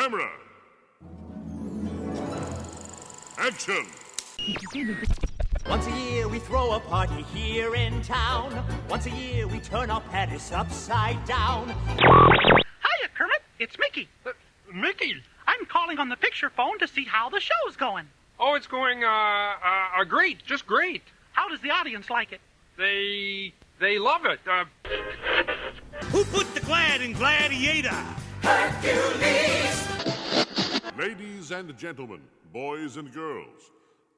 Camera. Action. Once a year we throw a party here in town. Once a year we turn our Paris upside down. Hiya, Kermit. It's Mickey. Mickey? I'm calling on the picture phone to see how the show's going. Oh, it's going, great. Just great. How does the audience like it? They love it. Who put the glad in Gladiator? Ladies and gentlemen, boys and girls,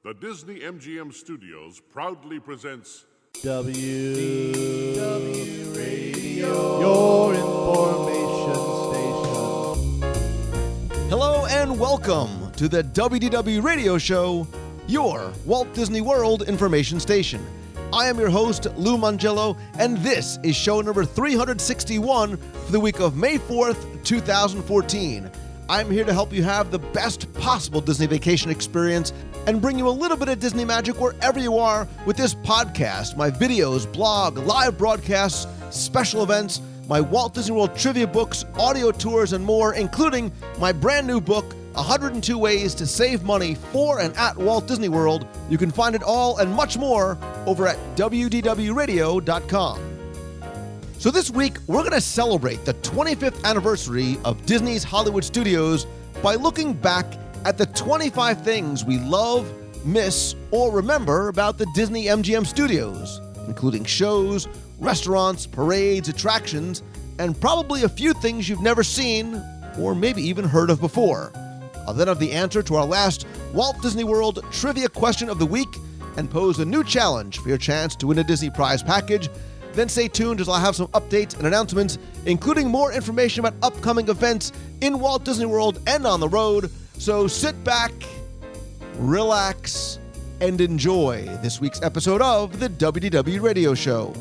the Disney-MGM Studios proudly presents WDW Radio, your information station. Hello and welcome to the WDW Radio Show, your Walt Disney World information station. I am your host, Lou Mangello, and this is show number 361 for the week of May 4th, 2014. I'm here to help you have the best possible Disney vacation experience and bring you a little bit of Disney magic wherever you are with this podcast, my videos, blog, live broadcasts, special events, my Walt Disney World trivia books, audio tours, and more, including my brand new book, 102 Ways to Save Money for and at Walt Disney World. You can find it all and much more over at WDWRadio.com. So this week, we're going to celebrate the 25th anniversary of Disney's Hollywood Studios by looking back at the 25 things we love, miss, or remember about the Disney-MGM Studios, including shows, restaurants, parades, attractions, and probably a few things you've never seen or maybe even heard of before. I'll then have the answer to our last Walt Disney World trivia question of the week and pose a new challenge for your chance to win a Disney prize package. Then stay tuned as I'll have some updates and announcements, including more information about upcoming events in Walt Disney World and on the road. So sit back, relax, and enjoy this week's episode of the WDW Radio Show.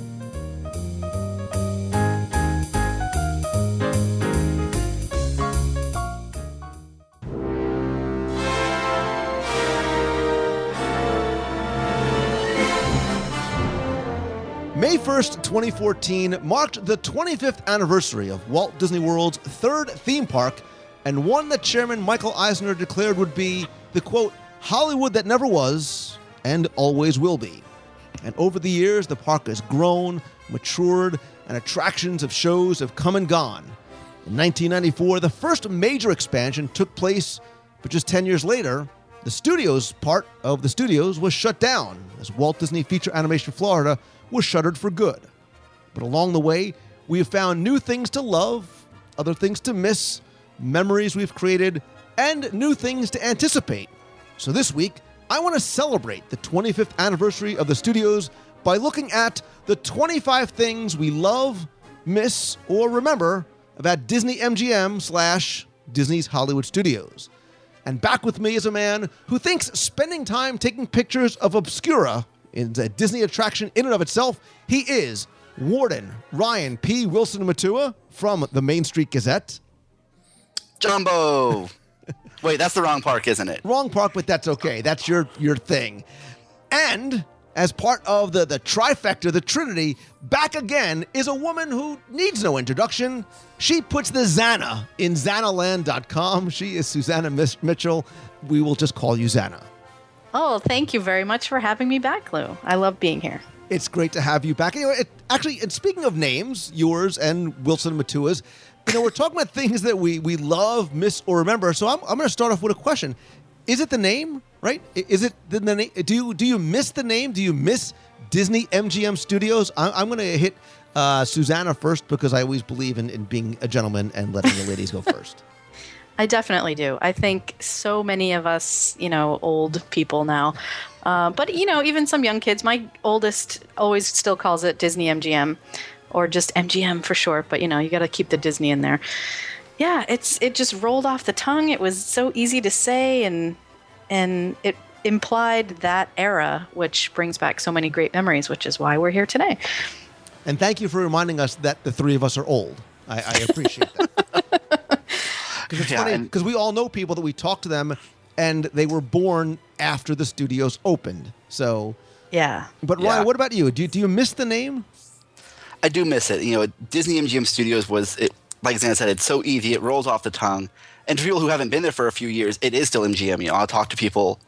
May 1st, 2014 marked the 25th anniversary of Walt Disney World's third theme park, and one that Chairman Michael Eisner declared would be the, quote, Hollywood that never was and always will be. And over the years, the park has grown, matured, and attractions of shows have come and gone. In 1994, the first major expansion took place, but just 10 years later, the studios part of the studios was shut down as Walt Disney Feature Animation Florida was shuttered for good. But along the way, we have found new things to love, other things to miss, memories we've created, and new things to anticipate. So this week, I want to celebrate the 25th anniversary of the studios by looking at the 25 things we love, miss, or remember about Disney-MGM / Disney's Hollywood Studios. And back with me is a man who thinks spending time taking pictures of obscura is a Disney attraction in and of itself. He is Warden Ryan P. Wilson-Matua from the Main Street Gazette. Jumbo! Wait, that's the wrong park, isn't it? Wrong park, but that's okay. That's your thing. And as part of the trifecta, the Trinity, back again is a woman who needs no introduction. She puts the Xana in Xanaland.com. She is Susanna Mitchell. We will just call you Xana. Oh, thank you very much for having me back, Lou. I love being here. It's great to have you back. Actually, and speaking of names, yours and Wilson Matua's, we're talking about things that we love, miss, or remember. So I'm going to start off with a question. Is it the name, right? Is it the name? Do you miss the name? Do you miss Disney-MGM Studios? I'm going to hit Susanna first because I always believe in being a gentleman and letting the ladies go first. I definitely do. I think so many of us, old people now, but, even some young kids, my oldest always still calls it Disney-MGM or just MGM for short, but, you got to keep the Disney in there. Yeah, it just rolled off the tongue. It was so easy to say, and it implied that era, which brings back so many great memories, which is why we're here today. And thank you for reminding us that the three of us are old. I appreciate that. Because it's funny, because we all know people that we talk to them, and they were born after the studios opened. So, yeah. But Ryan, what about you? Do you miss the name? I do miss it. Disney-MGM Studios was like Xana said, it's so easy. It rolls off the tongue. And for people who haven't been there for a few years, it is still MGM. You know, I'll talk to people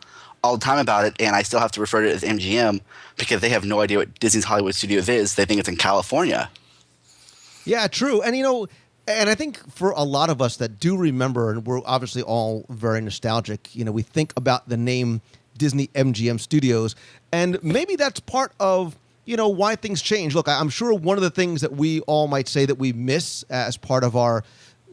all the time about it, and I still have to refer to it as MGM because they have no idea what Disney's Hollywood Studios is. They think it's in California. Yeah, true. And, you know, and I think for a lot of us that do remember, and we're obviously all very nostalgic, you know, we think about the name Disney-MGM Studios, and maybe that's part of, you know, why things change. Look, I'm sure one of the things that we all might say that we miss as part of our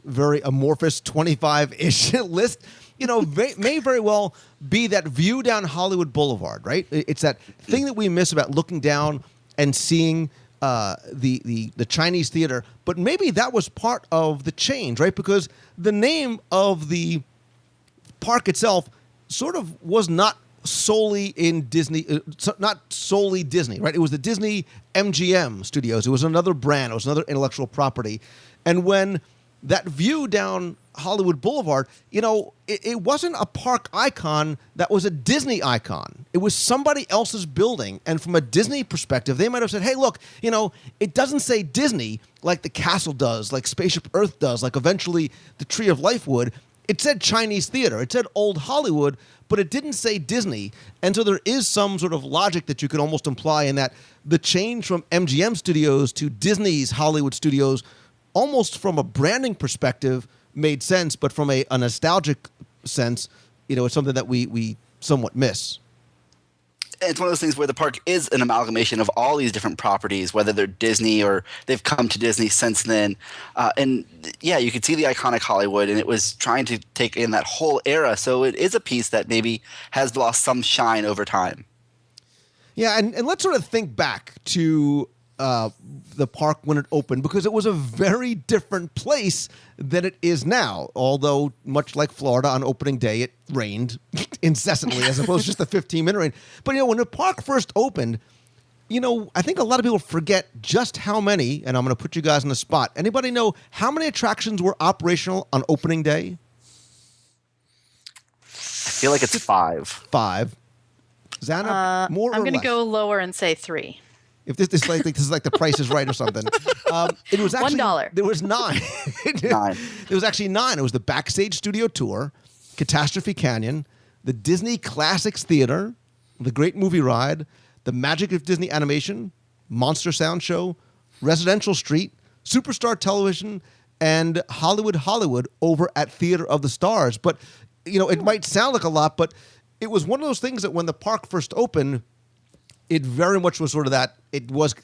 very amorphous 25-ish list, you know, may very well be that view down Hollywood Boulevard, right? It's that thing that we miss about looking down and seeing the Chinese theater. But maybe that was part of the change, right? Because the name of the park itself sort of was not solely in Disney, not solely Disney, right? It was the Disney-MGM Studios. It was another brand. It was another intellectual property. And when that view down Hollywood Boulevard, you know, it wasn't a park icon that was a Disney icon. It was somebody else's building. And from a Disney perspective, they might have said, hey, look, you know, it doesn't say Disney like the castle does, like Spaceship Earth does, like eventually the Tree of Life would. It said Chinese theater. It said Old Hollywood, but it didn't say Disney. And so there is some sort of logic that you could almost imply in that the change from MGM Studios to Disney's Hollywood Studios, almost from a branding perspective, made sense, but from a nostalgic sense, you know, it's something that we somewhat miss. It's one of those things where the park is an amalgamation of all these different properties, whether they're Disney or they've come to Disney since then. And yeah, you could see the iconic Hollywood, and it was trying to take in that whole era. So it is a piece that maybe has lost some shine over time. Yeah, and let's sort of think back to the park when it opened, because it was a very different place than it is now. Although, much like Florida, on opening day, it rained incessantly as opposed to just the 15-minute rain. But, you know, when the park first opened, you know, I think a lot of people forget just how many, and I'm going to put you guys on the spot. Anybody know how many attractions were operational on opening day? I feel like it's 5. 5. Xana, more or less? I'm going to go lower and say 3. If this is like the Price is Right or something, it was actually $1. There was 9. 9. There was actually 9. It was the Backstage Studio Tour, Catastrophe Canyon, the Disney Classics Theater, the Great Movie Ride, the Magic of Disney Animation, Monster Sound Show, Residential Street, Superstar Television, and Hollywood over at Theater of the Stars. But, you know, it might sound like a lot, but it was one of those things that when the park first opened, it very much was sort of that, it was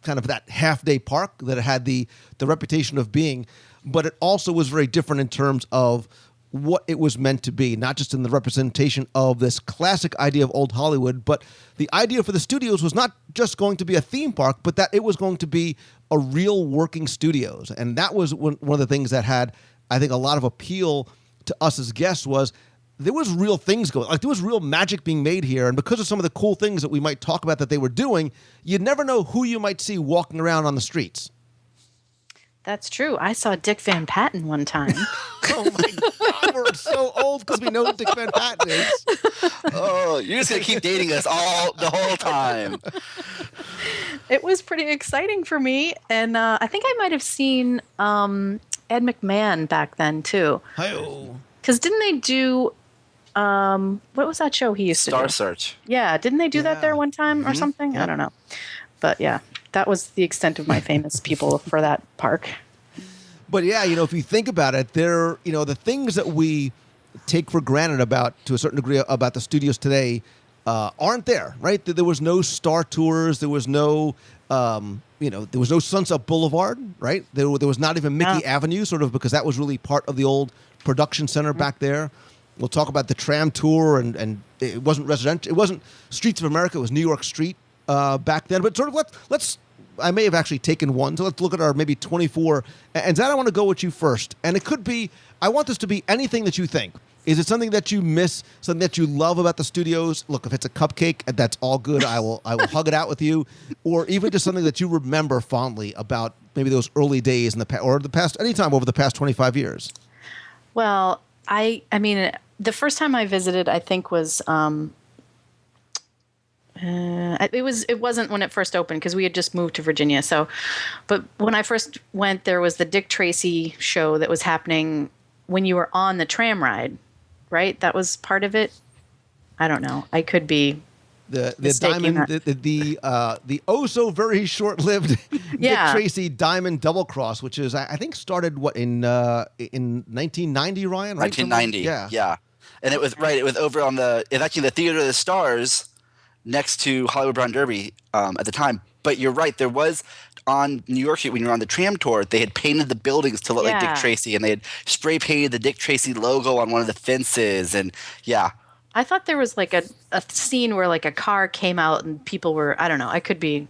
kind of that half-day park that it had the reputation of being, but it also was very different in terms of what it was meant to be, not just in the representation of this classic idea of old Hollywood, but the idea for the studios was not just going to be a theme park, but that it was going to be a real working studios. And that was one of the things that had, I think, a lot of appeal to us as guests was there was real things going, like there was real magic being made here. And because of some of the cool things that we might talk about that they were doing, you'd never know who you might see walking around on the streets. That's true. I saw Dick Van Patten one time. Oh my God, we're so old because we know who Dick Van Patten is. Oh, you're just going to keep dating us the whole time. It was pretty exciting for me. And I think I might have seen Ed McMahon back then too. Hi-oh. Because didn't they do, what was that show he used to do? Star Search. Yeah, didn't they do that there one time or something? Yeah. I don't know. But yeah, that was the extent of my famous people for that park. But yeah, you know, if you think about it, there, you know, the things that we take for granted about, to a certain degree, about the studios today aren't there, right? There was no Star Tours. There was no, there was no Sunset Boulevard, right? There was not even Mickey Avenue, sort of, because that was really part of the old production center back there. We'll talk about the tram tour, and it wasn't residential. It wasn't Streets of America. It was New York Street back then. But sort of let's. I may have actually taken one, so let's look at our maybe 24. And Zad, I want to go with you first. And it could be, I want this to be anything that you think. Is it something that you miss, something that you love about the studios? Look, if it's a cupcake, that's all good. I will hug it out with you. Or even just something that you remember fondly about maybe those early days in the past, or the past, anytime over the past 25 years. Well, I mean, the first time I visited, I think was, It wasn't when it first opened because we had just moved to Virginia. So, but when I first went, there was the Dick Tracy show that was happening when you were on the tram ride, right? That was part of it. I don't know. I could be the mistaking diamond, that. the oh so very short-lived Yeah. Dick Tracy Diamond Double Cross, which is I think started in 1990, Ryan, right? 1990. Yeah. And it was over on it's actually the Theater of the Stars next to Hollywood Brown Derby at the time. But you're right, there was on New York Street when you were on the tram tour, they had painted the buildings to look like Dick Tracy, and they had spray painted the Dick Tracy logo on one of the fences, and yeah. I thought there was like a scene where like a car came out and people were, I don't know, I could be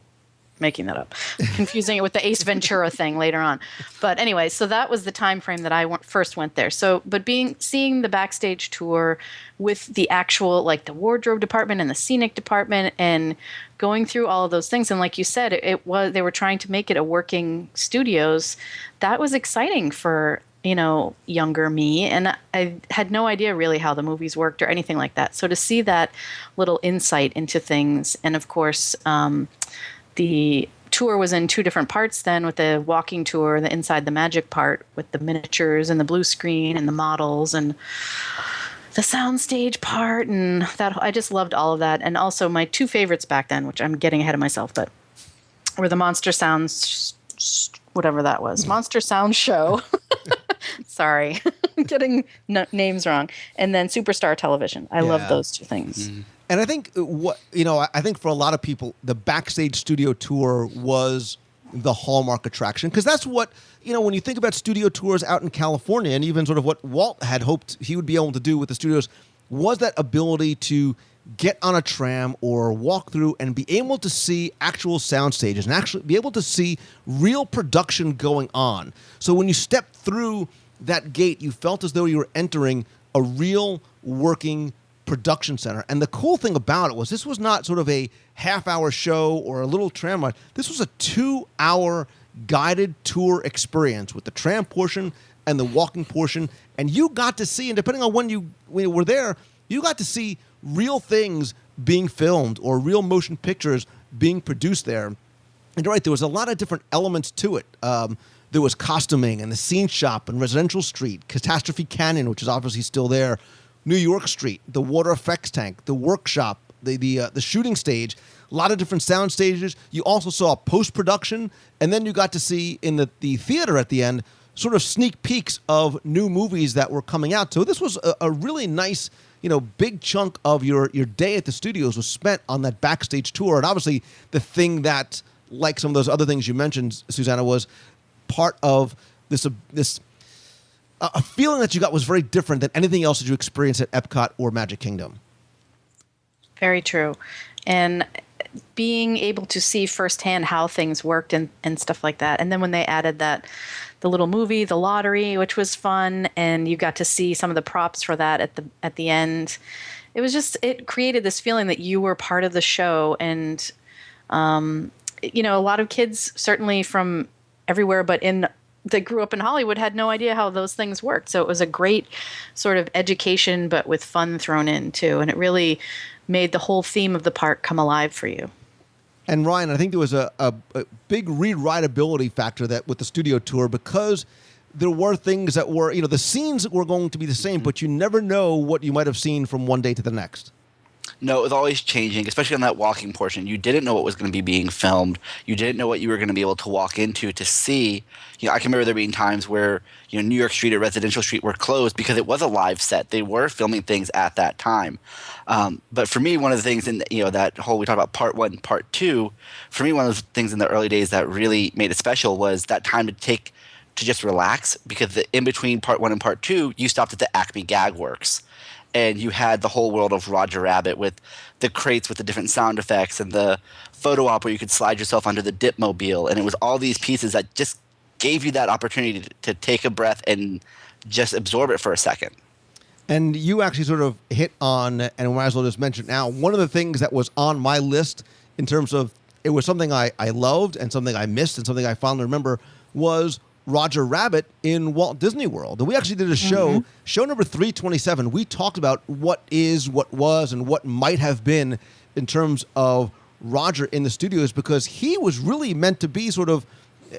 making that up, confusing it with the Ace Ventura thing later on. But anyway, so that was the time frame that I first went there. So, but seeing the backstage tour with the actual, like the wardrobe department and the scenic department and going through all of those things. And like you said, they were trying to make it a working studios. That was exciting for, younger me. And I had no idea really how the movies worked or anything like that. So to see that little insight into things, and of course, the tour was in two different parts then, with the walking tour, the Inside the Magic part with the miniatures and the blue screen and the models and the soundstage part. And that, I just loved all of that. And also my two favorites back then, which I'm getting ahead of myself, but were the Monster Sounds, whatever that was, Monster Sound Show. Sorry, I'm getting names wrong. And then Superstar Television. I love those two things. Mm-hmm. And I think I think for a lot of people, the backstage studio tour was the hallmark attraction, because that's what, when you think about studio tours out in California, and even sort of what Walt had hoped he would be able to do with the studios, was that ability to get on a tram or walk through and be able to see actual sound stages and actually be able to see real production going on. So when you stepped through that gate, you felt as though you were entering a real working production center. And the cool thing about it was this was not sort of a half-hour show or a little tram ride. This was a 2-hour guided tour experience with the tram portion and the walking portion. And you got to see, and depending on when you were there, you got to see real things being filmed or real motion pictures being produced there. And you're right, there was a lot of different elements to it. There was costuming and the scene shop and Residential Street, Catastrophe Canyon, which is obviously still there, New York Street, the water effects tank, the workshop, the shooting stage, a lot of different sound stages. You also saw post-production, and then you got to see in the theater at the end sort of sneak peeks of new movies that were coming out. So this was a really nice, big chunk of your day at the studios was spent on that backstage tour. And obviously the thing that, like some of those other things you mentioned, Susanna, was part of this a feeling that you got was very different than anything else that you experienced at Epcot or Magic Kingdom. Very true. And being able to see firsthand how things worked and stuff like that. And then when they added the little movie, the lottery, which was fun, and you got to see some of the props for that at the end. It created this feeling that you were part of the show. And, a lot of kids, certainly from everywhere, but that grew up in Hollywood, had no idea how those things worked. So it was a great sort of education, but with fun thrown in too. And it really made the whole theme of the park come alive for you. And Ryan, I think there was a big re-rideability factor that with the studio tour, because there were things that were, the scenes were going to be the same, but you never know what you might have seen from one day to the next. No, it was always changing, especially on that walking portion. You didn't know what was going to be being filmed. You didn't know what you were going to be able to walk into to see. I can remember there being times where, New York Street or Residential Street were closed because it was a live set. They were filming things at that time. But for me, one of the things in that whole, we talked about part one, part two, for me, one of the things in the early days that really made it special was that time to just relax, because in between part one and part two, you stopped at the Acme Gag Works. And you had the whole world of Roger Rabbit with the crates with the different sound effects and the photo op where you could slide yourself under the Dipmobile. And it was all these pieces that just gave you that opportunity to take a breath and just absorb it for a second. And you actually sort of hit on, and we might as well just mention now, one of the things that was on my list in terms of, it was something I loved and something I missed and something I fondly remember, was Roger Rabbit in Walt Disney World. And we actually did a show, show number 327. We talked about what is, what was, and what might have been in terms of Roger in the studios, because he was really meant to be sort of,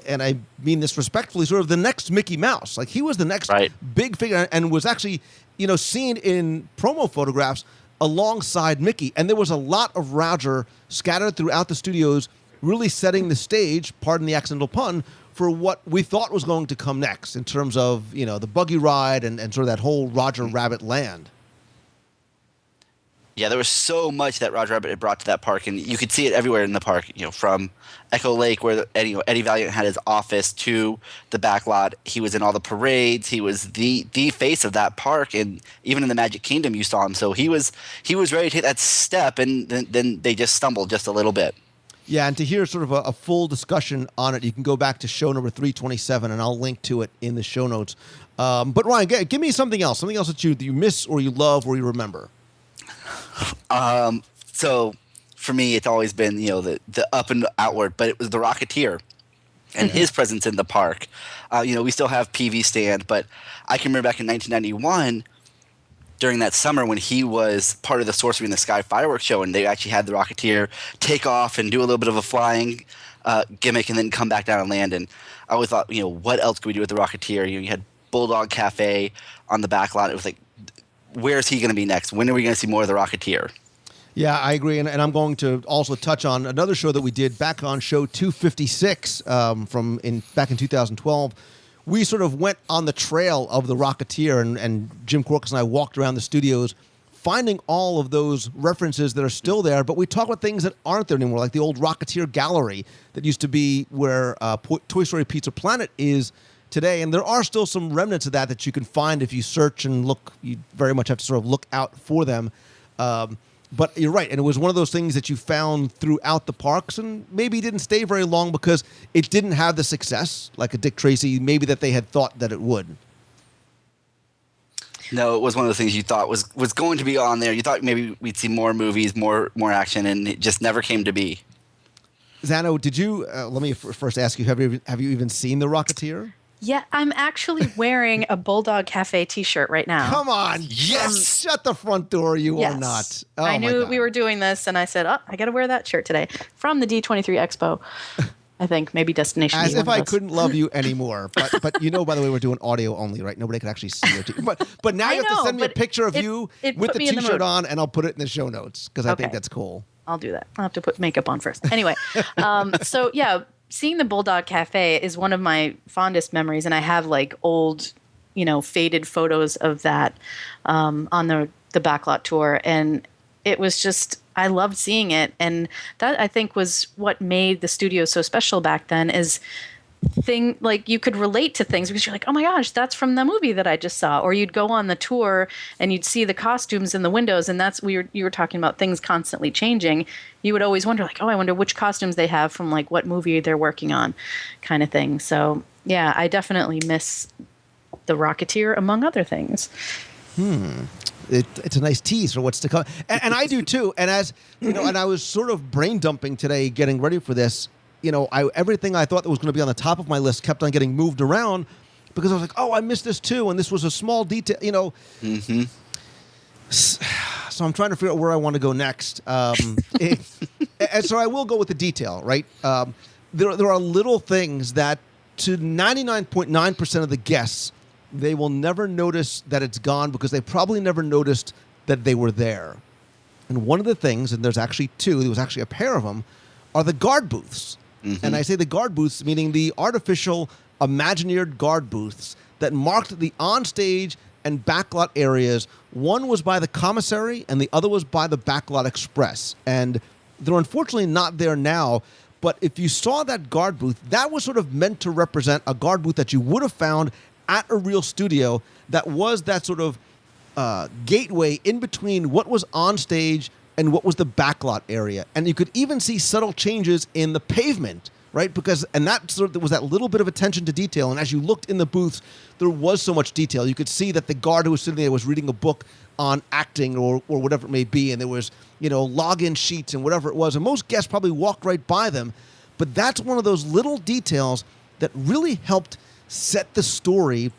and I mean this respectfully, sort of the next Mickey Mouse. Like, he was the next big figure and was actually, seen in promo photographs alongside Mickey. And there was a lot of Roger scattered throughout the studios, really setting the stage, pardon the accidental pun, for what we thought was going to come next in terms of, the buggy ride and sort of that whole Roger Rabbit land. Yeah, there was so much that Roger Rabbit had brought to that park, and you could see it everywhere in the park, from Echo Lake, where Eddie Valiant had his office, to the back lot. He was in all the parades. He was the face of that park, and even in the Magic Kingdom you saw him. So he was ready to take that step, and then they just stumbled just a little bit. Yeah, and to hear sort of a full discussion on it, you can go back to show number 327, and I'll link to it in the show notes. But Ryan, give me something else that you miss or you love or you remember. So for me, it's always been, the up and outward, but it was the Rocketeer and his presence in the park. We still have PV stand, but I can remember back in 1991 during that summer when he was part of the Sorcery in the Sky fireworks show, and they actually had the Rocketeer take off and do a little bit of a flying gimmick and then come back down and land. And I always thought, what else could we do with the Rocketeer? You had Bulldog Cafe on the back lot. It was like, where's he going to be next? When are we going to see more of the Rocketeer? Yeah, I agree, and I'm going to also touch on another show that we did back on show 256 back in 2012. We sort of went on the trail of the Rocketeer, and Jim Corkus and I walked around the studios finding all of those references that are still there, but we talk about things that aren't there anymore, like the old Rocketeer Gallery that used to be where Toy Story Pizza Planet is today, and there are still some remnants of that you can find if you search and look. You very much have to sort of look out for them. But you're right, and it was one of those things that you found throughout the parks, and maybe didn't stay very long because it didn't have the success, like a Dick Tracy, maybe that they had thought that it would. No, it was one of the things you thought was going to be on there. You thought maybe we'd see more movies, more action, and it just never came to be. Zano, did you? Let me first ask you: Have you even seen the Rocketeer? Yeah, I'm actually wearing a Bulldog Cafe T-shirt right now. Come on. Yes. Shut the front door. You are not. Oh, I knew we were doing this, and I said, I got to wear that shirt today from the D23 Expo. I think maybe Destination. As if I couldn't love you anymore. But by the way, we're doing audio only, right? Nobody can actually see your T-shirt. But now you have to send me a picture of you with the T-shirt on, and I'll put it in the show notes because I think that's cool. I'll do that. I'll have to put makeup on first. Anyway, so yeah. Seeing the Bulldog Cafe is one of my fondest memories, and I have like old, faded photos of that on the backlot tour, and it was just, I loved seeing it, and that I think was what made the studio so special back then. Is like you could relate to things because you're like, oh my gosh, that's from the movie that I just saw. Or you'd go on the tour and you'd see the costumes in the windows, and you were talking about things constantly changing. You would always wonder, like, I wonder which costumes they have from like what movie they're working on, kind of thing. So yeah, I definitely miss the Rocketeer among other things. It's a nice tease for what's to come, and I do too. And as and I was sort of brain dumping today, getting ready for this. Everything I thought that was going to be on the top of my list kept on getting moved around because I was like, I missed this too, and this was a small detail, So I'm trying to figure out where I want to go next. And so I will go with the detail, right? There are little things that to 99.9% of the guests, they will never notice that it's gone because they probably never noticed that they were there. And one of the things, and there's actually two, there was actually a pair of them, are the guard booths. And I say the guard booths, meaning the artificial, imagineered guard booths that marked the onstage and backlot areas. One was by the commissary, and the other was by the Backlot Express. And they're unfortunately not there now. But if you saw that guard booth, that was sort of meant to represent a guard booth that you would have found at a real studio that was that sort of gateway in between what was on stage and what was the backlot area. And you could even see subtle changes in the pavement, right? And that sort of, there was that little bit of attention to detail. And as you looked in the booths, there was so much detail. You could see that the guard who was sitting there was reading a book on acting or whatever it may be. And there was, login sheets and whatever it was. And most guests probably walked right by them. But that's one of those little details that really helped set the story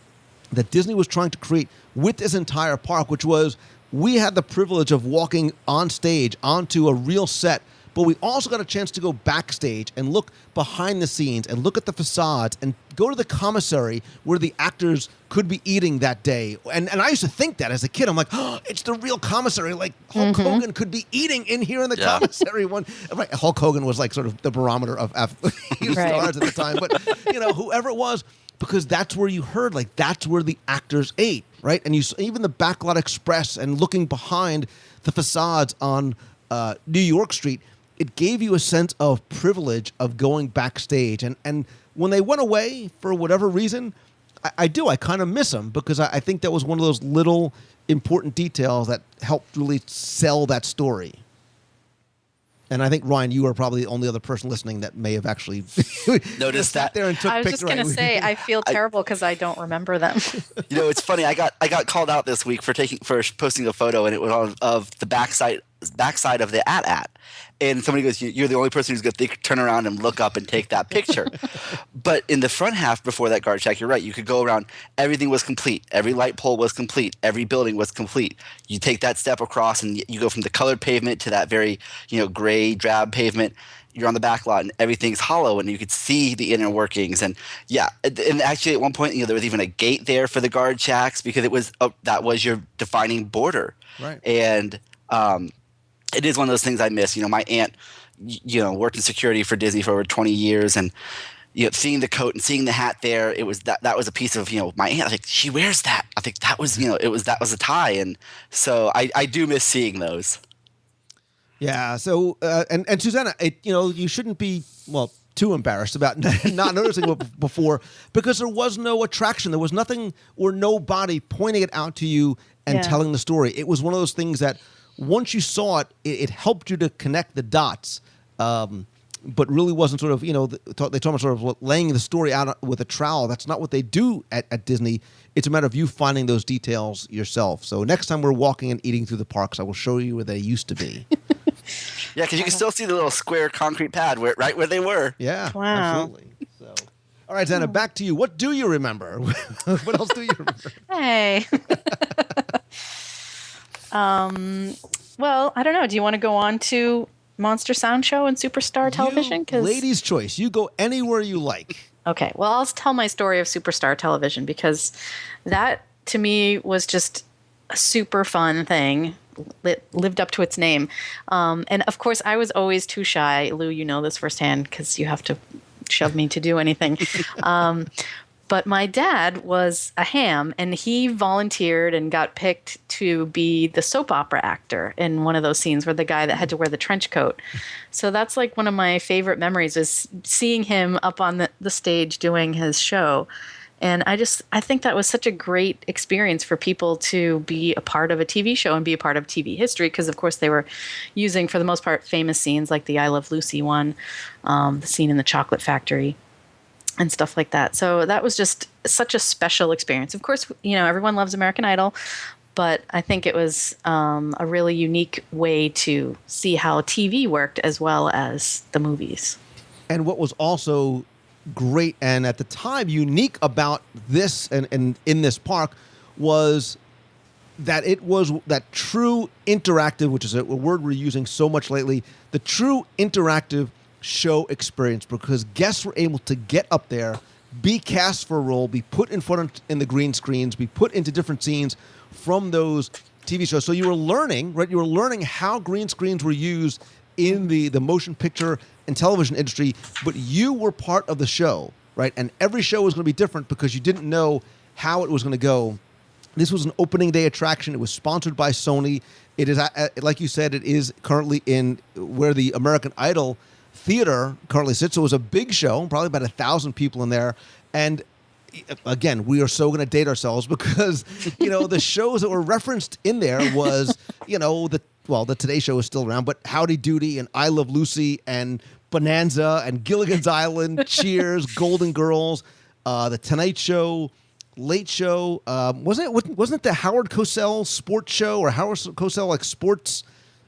that Disney was trying to create with this entire park, which was we had the privilege of walking on stage onto a real set, but we also got a chance to go backstage and look behind the scenes and look at the facades and go to the commissary where the actors could be eating that day. And I used to think that as a kid. I'm like, oh, it's the real commissary. Like Hulk Hogan could be eating in here in the commissary one. Right. Hulk Hogan was like sort of the barometer of stars at the time. But, whoever it was, because that's where you heard, like, that's where the actors ate, right? And you even the Backlot Express and looking behind the facades on New York Street, it gave you a sense of privilege of going backstage. And when they went away, for whatever reason, I kind of miss them, because I think that was one of those little important details that helped really sell that story. And I think, Ryan, you are probably the only other person listening that may have actually noticed that. There and took I was just going to say, I feel terrible because I don't remember them. It's funny. I got called out this week for posting a photo, and it was of the backside of the AT-AT. And somebody goes, you're the only person who's going to turn around and look up and take that picture. But in the front half before that guard shack, you're right. You could go around. Everything was complete. Every light pole was complete. Every building was complete. You take that step across and you go from the colored pavement to that very, gray, drab pavement. You're on the back lot and everything's hollow and you could see the inner workings. And and actually at one point, there was even a gate there for the guard shacks because that was your defining border. Right. And it is one of those things I miss. My aunt, worked in security for Disney for over 20 years, and seeing the coat and seeing the hat there, it was that was a piece of my aunt. I think she wears that. I think that was that was a tie, and so I do miss seeing those. Yeah. So and Susanna, you shouldn't be too embarrassed about not noticing it before, because there was no attraction. There was nothing or nobody pointing it out to you and telling the story. It was one of those things that, once you saw it, it helped you to connect the dots, but really wasn't sort of, they talk about sort of laying the story out with a trowel. That's not what they do at Disney. It's a matter of you finding those details yourself. So next time we're walking and eating through the parks, I will show you where they used to be. Yeah, because you can still see the little square concrete pad right where they were. Yeah, wow. Absolutely. So, all right, Xana, back to you. What do you remember? What else do you remember? Hey. Well, I don't know. Do you want to go on to Monster Sound Show and Superstar Television? Ladies' choice. You go anywhere you like. Okay. Well, I'll tell my story of Superstar Television, because that, to me, was just a super fun thing. It lived up to its name. And, of course, I was always too shy. Lou, you know this firsthand because you have to shove me to do anything. But my dad was a ham, and he volunteered and got picked to be the soap opera actor in one of those scenes where the guy that had to wear the trench coat. So that's like one of my favorite memories, is seeing him up on the stage doing his show. And I think that was such a great experience for people to be a part of a TV show and be a part of TV history, because, of course, they were using, for the most part, famous scenes like the I Love Lucy one, the scene in the chocolate factory, and stuff like that. So that was just such a special experience. Of course, everyone loves American Idol, but I think it was a really unique way to see how TV worked as well as the movies. And what was also great and at the time unique about this and in this park was that it was that true interactive, which is a word we're using so much lately, the true interactive show experience, because guests were able to get up there, be cast for a role, be put in the green screens, be put into different scenes from those TV shows. So you were learning, right? You were learning how green screens were used in the motion picture and television industry, but you were part of the show, right? And every show was going to be different because you didn't know how it was going to go. This was an opening day attraction. It was sponsored by Sony. It is, like you said, it is currently in where the American Idol theater currently sits. So it was a big show, probably about 1,000 people in there. And again, we are so going to date ourselves because, the shows that were referenced in there was, the Today Show is still around, but Howdy Doody and I Love Lucy and Bonanza and Gilligan's Island, Cheers, Golden Girls, The Tonight Show, Late Show. Wasn't it the Howard Cosell sports show, or Howard Cosell like sports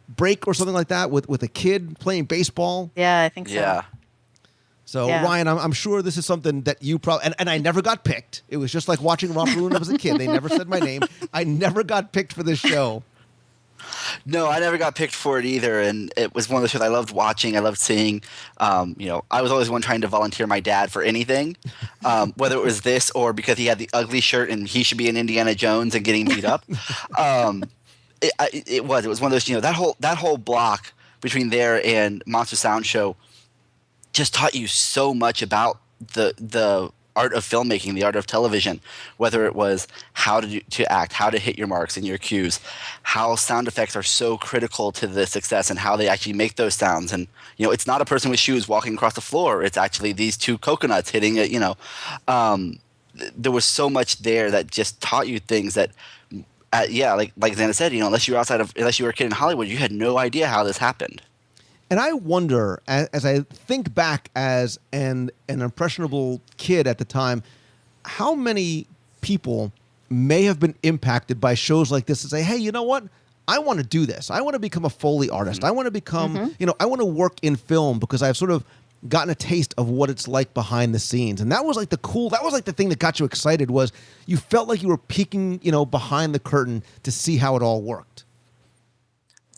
break or something like that with a kid playing baseball? Yeah, I think so. Yeah. So, Yeah. Ryan, I'm sure this is something that you probably... And I never got picked. It was just like watching Romper Room when I was a kid. They never said my name. I never got picked for this show. No, I never got picked for it either, and it was one of those shows I loved watching. I loved seeing. I was always one trying to volunteer my dad for anything, whether it was this or because he had the ugly shirt and he should be in Indiana Jones and getting beat up. It was one of those. That whole block between there and Monster Sound Show just taught you so much about the art of filmmaking, the art of television, whether it was how to act, how to hit your marks and your cues, how sound effects are so critical to the success and how they actually make those sounds. And, it's not a person with shoes walking across the floor. It's actually these two coconuts hitting it, there was so much there that just taught you things that, like Xana said, unless you were a kid in Hollywood, you had no idea how this happened. And I wonder, as I think back as an impressionable kid at the time, how many people may have been impacted by shows like this and say, hey, you know what? I want to do this. I want to become a Foley artist. I want to become, I want to work in film because I've sort of gotten a taste of what it's like behind the scenes. And that was like the thing that got you excited was you felt like you were peeking, behind the curtain to see how it all worked.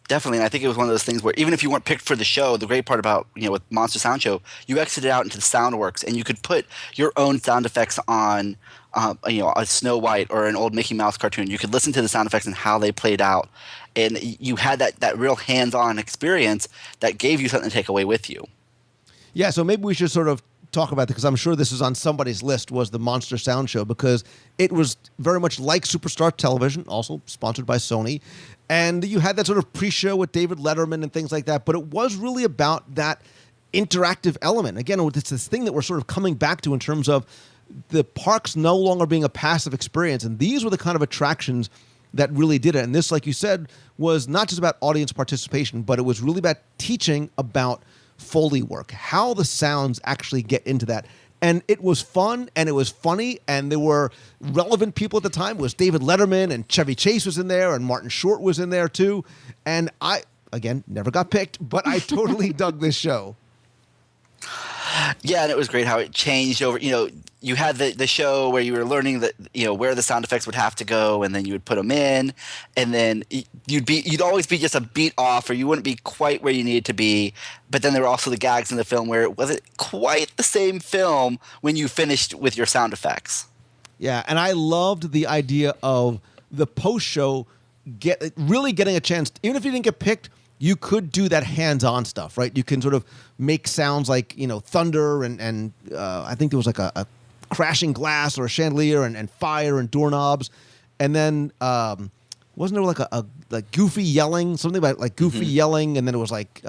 Definitely, and I think it was one of those things where even if you weren't picked for the show, the great part about with Monster Sound Show, you exited out into the Soundworks, and you could put your own sound effects on, a Snow White or an old Mickey Mouse cartoon. You could listen to the sound effects and how they played out, and you had that real hands-on experience that gave you something to take away with you. Yeah, so maybe we should sort of talk about that because I'm sure this is on somebody's list. Was the Monster Sound Show because it was very much like Superstar Television, also sponsored by Sony. And you had that sort of pre-show with David Letterman and things like that, but it was really about that interactive element. Again, it's this thing that we're sort of coming back to in terms of the parks no longer being a passive experience. And these were the kind of attractions that really did it. And this, like you said, was not just about audience participation, but it was really about teaching about Foley work, how the sounds actually get into that. And it was fun, and it was funny, and there were relevant people at the time. It was David Letterman, and Chevy Chase was in there, and Martin Short was in there, too. And I, again, never got picked, but I totally dug this show. Yeah, and it was great how it changed over. You had the show where you were learning that where the sound effects would have to go, and then you would put them in, and then you'd always be just a beat off, or you wouldn't be quite where you needed to be. But then there were also the gags in the film where it wasn't quite the same film when you finished with your sound effects. Yeah, and I loved the idea of the post show really getting a chance, even if you didn't get picked. You could do that hands-on stuff, right? You can sort of make sounds like, thunder and I think there was like a crashing glass or a chandelier and fire and doorknobs. And then wasn't there like a Goofy yelling, something about like Goofy yelling, and then it was like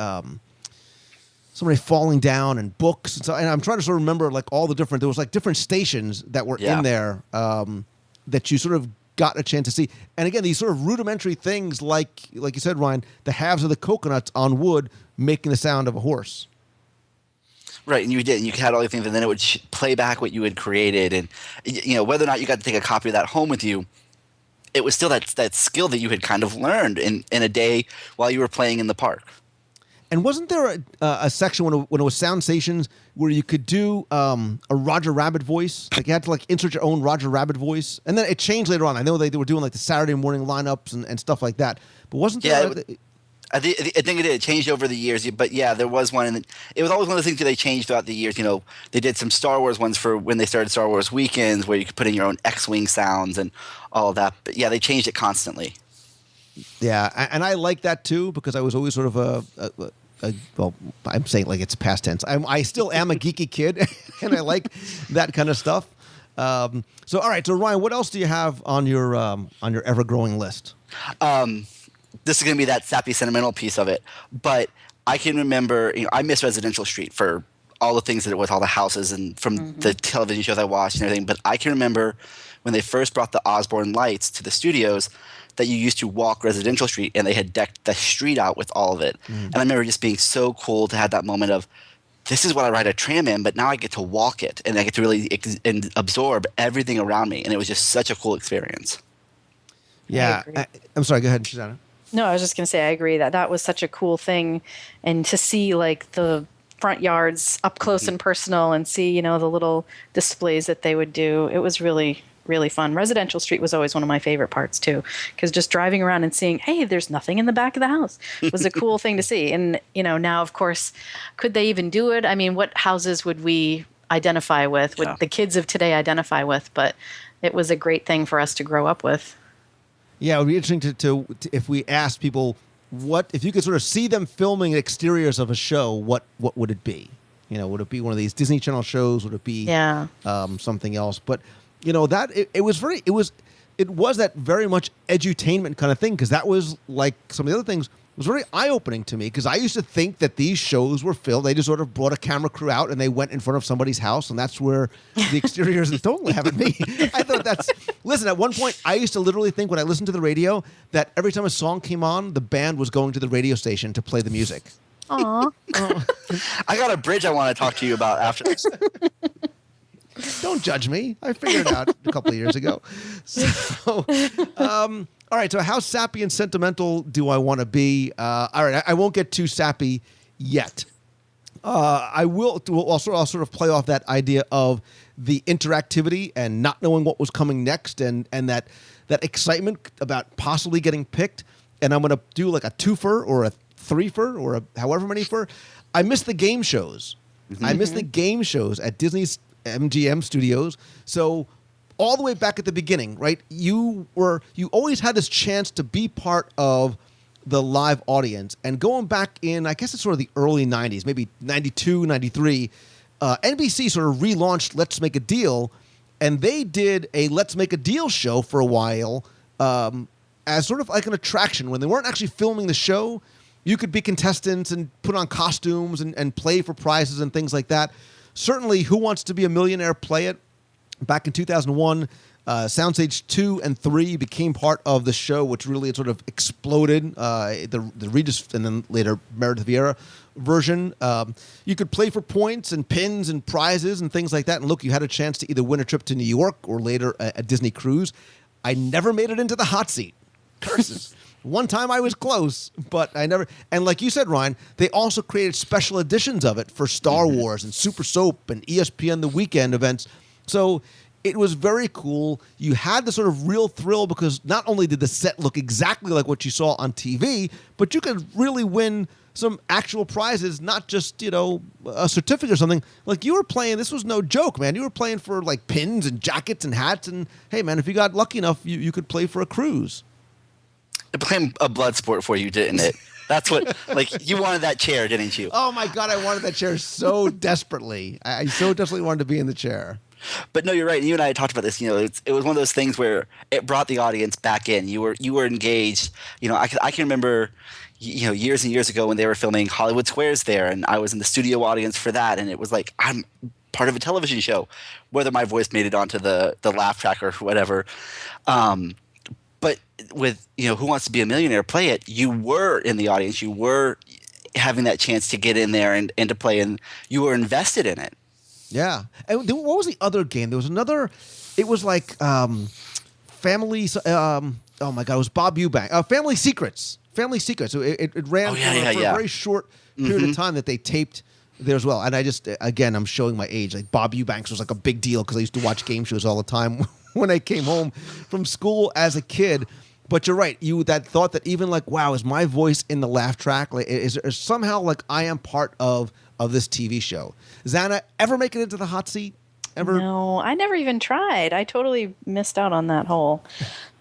somebody falling down and books. And I'm trying to sort of remember like all the different, there was like different stations that were in there that you sort of got a chance to see. And again, these sort of rudimentary things like you said, Ryan, the halves of the coconuts on wood making the sound of a horse. Right, and you did, and you had all the things, and then it would play back what you had created, and whether or not you got to take a copy of that home with you, it was still that skill that you had kind of learned in a day while you were playing in the park. And wasn't there a section when it was Sound Stations where you could do a Roger Rabbit voice? Like you had to like insert your own Roger Rabbit voice, and then it changed later on. I know they were doing like the Saturday morning lineups and stuff like that. But wasn't there? I think it did. It changed over the years, but yeah, there was one, and it was always one of the things that they changed throughout the years. They did some Star Wars ones for when they started Star Wars weekends, where you could put in your own X-wing sounds and all of that. But yeah, they changed it constantly. Yeah, and I like that too because I was always sort of well, I'm saying like it's past tense. I still am a geeky kid, and I like that kind of stuff. So all right, so Ryan, what else do you have on your ever-growing list? This is going to be that sappy, sentimental piece of it, but I can remember. I miss Residential Street for all the things that it was, all the houses, and from the television shows I watched and everything. But I can remember when they first brought the Osborne lights to the studios, that you used to walk Residential Street, and they had decked the street out with all of it. And I remember just being so cool to have that moment of, this is what I ride a tram in, but now I get to walk it, and I get to really absorb everything around me. And it was just such a cool experience. Yeah. I'm sorry, go ahead, Susanna. No, I was just going to say I agree that was such a cool thing, and to see like the front yards up close and personal and see, the little displays that they would do. It was really, really fun. Residential Street was always one of my favorite parts too, because just driving around and seeing, hey, there's nothing in the back of the house was a cool thing to see. And, now, of course, could they even do it? I mean, what houses would we identify with, would the kids of today identify with? But it was a great thing for us to grow up with. Yeah, it would be interesting to if we asked people, what if you could sort of see them filming exteriors of a show, what would it be? Would it be one of these Disney Channel shows? Would it be something else? But it was that very much edutainment kind of thing, because that was like some of the other things was very eye-opening to me, because I used to think that these shows were filmed. They just sort of brought a camera crew out and they went in front of somebody's house, and that's where the exteriors don't laugh at me. I thought listen, at one point, I used to literally think when I listened to the radio that every time a song came on, the band was going to the radio station to play the music. Aw. I got a bridge I want to talk to you about after this. Don't judge me. I figured it out a couple of years ago. So, all right. So how sappy and sentimental do I want to be? All right. I won't get too sappy yet. I'll sort of play off that idea of the interactivity and not knowing what was coming next, and that excitement about possibly getting picked. And I'm going to do like a twofer or a threefer or however many for. I miss the game shows. Mm-hmm. I miss the game shows at Disney's MGM Studios. So all the way back at the beginning, right? You always had this chance to be part of the live audience. And going back in, I guess it's sort of the early 90s, maybe 92, 93, NBC sort of relaunched Let's Make a Deal, and they did a Let's Make a Deal show for a while as sort of like an attraction. When they weren't actually filming the show, you could be contestants and put on costumes and play for prizes and things like that. Certainly, Who Wants to Be a Millionaire Play It. Back in 2001, Soundstage 2 and 3 became part of the show, which really sort of exploded. The Regis and then later Meredith Vieira version. You could play for points and pins and prizes and things like that. And look, you had a chance to either win a trip to New York or later a Disney cruise. I never made it into the hot seat. Curses. One time I was close, but I never. And like you said, Ryan, they also created special editions of it for Star Wars and Super Soap and ESPN The Weekend events. So it was very cool. You had the sort of real thrill because not only did the set look exactly like what you saw on TV, but you could really win some actual prizes, not just, a certificate or something. Like you were playing, this was no joke, man. You were playing for like pins and jackets and hats. And hey, man, if you got lucky enough, you could play for a cruise. It became a blood sport for you, didn't it? That's what, you wanted that chair, didn't you? Oh my God, I wanted that chair so desperately. I so desperately wanted to be in the chair. But no, you're right. You and I had talked about this. It was one of those things where it brought the audience back in. You were engaged. I can remember, years and years ago when they were filming Hollywood Squares there, and I was in the studio audience for that, and it was like I'm part of a television show, whether my voice made it onto the laugh track or whatever. But with Who Wants to Be a Millionaire Play It, you were in the audience. You were having that chance to get in there and to play, and you were invested in it. Yeah. And what was the other game? There was another. It was like Family. Oh my God! It was Bob Eubank. Family Secrets. Family Secrets. So it ran for a very short period of time that they taped there as well. And I just, again, I'm showing my age. Like Bob Eubanks was like a big deal because I used to watch game shows all the time when I came home from school as a kid. But you're right. That thought that even like, wow, is my voice in the laugh track? Like, is somehow like I am part of this TV show? Xana, ever make it into the hot seat? Ever? No, I never even tried. I totally missed out on that whole.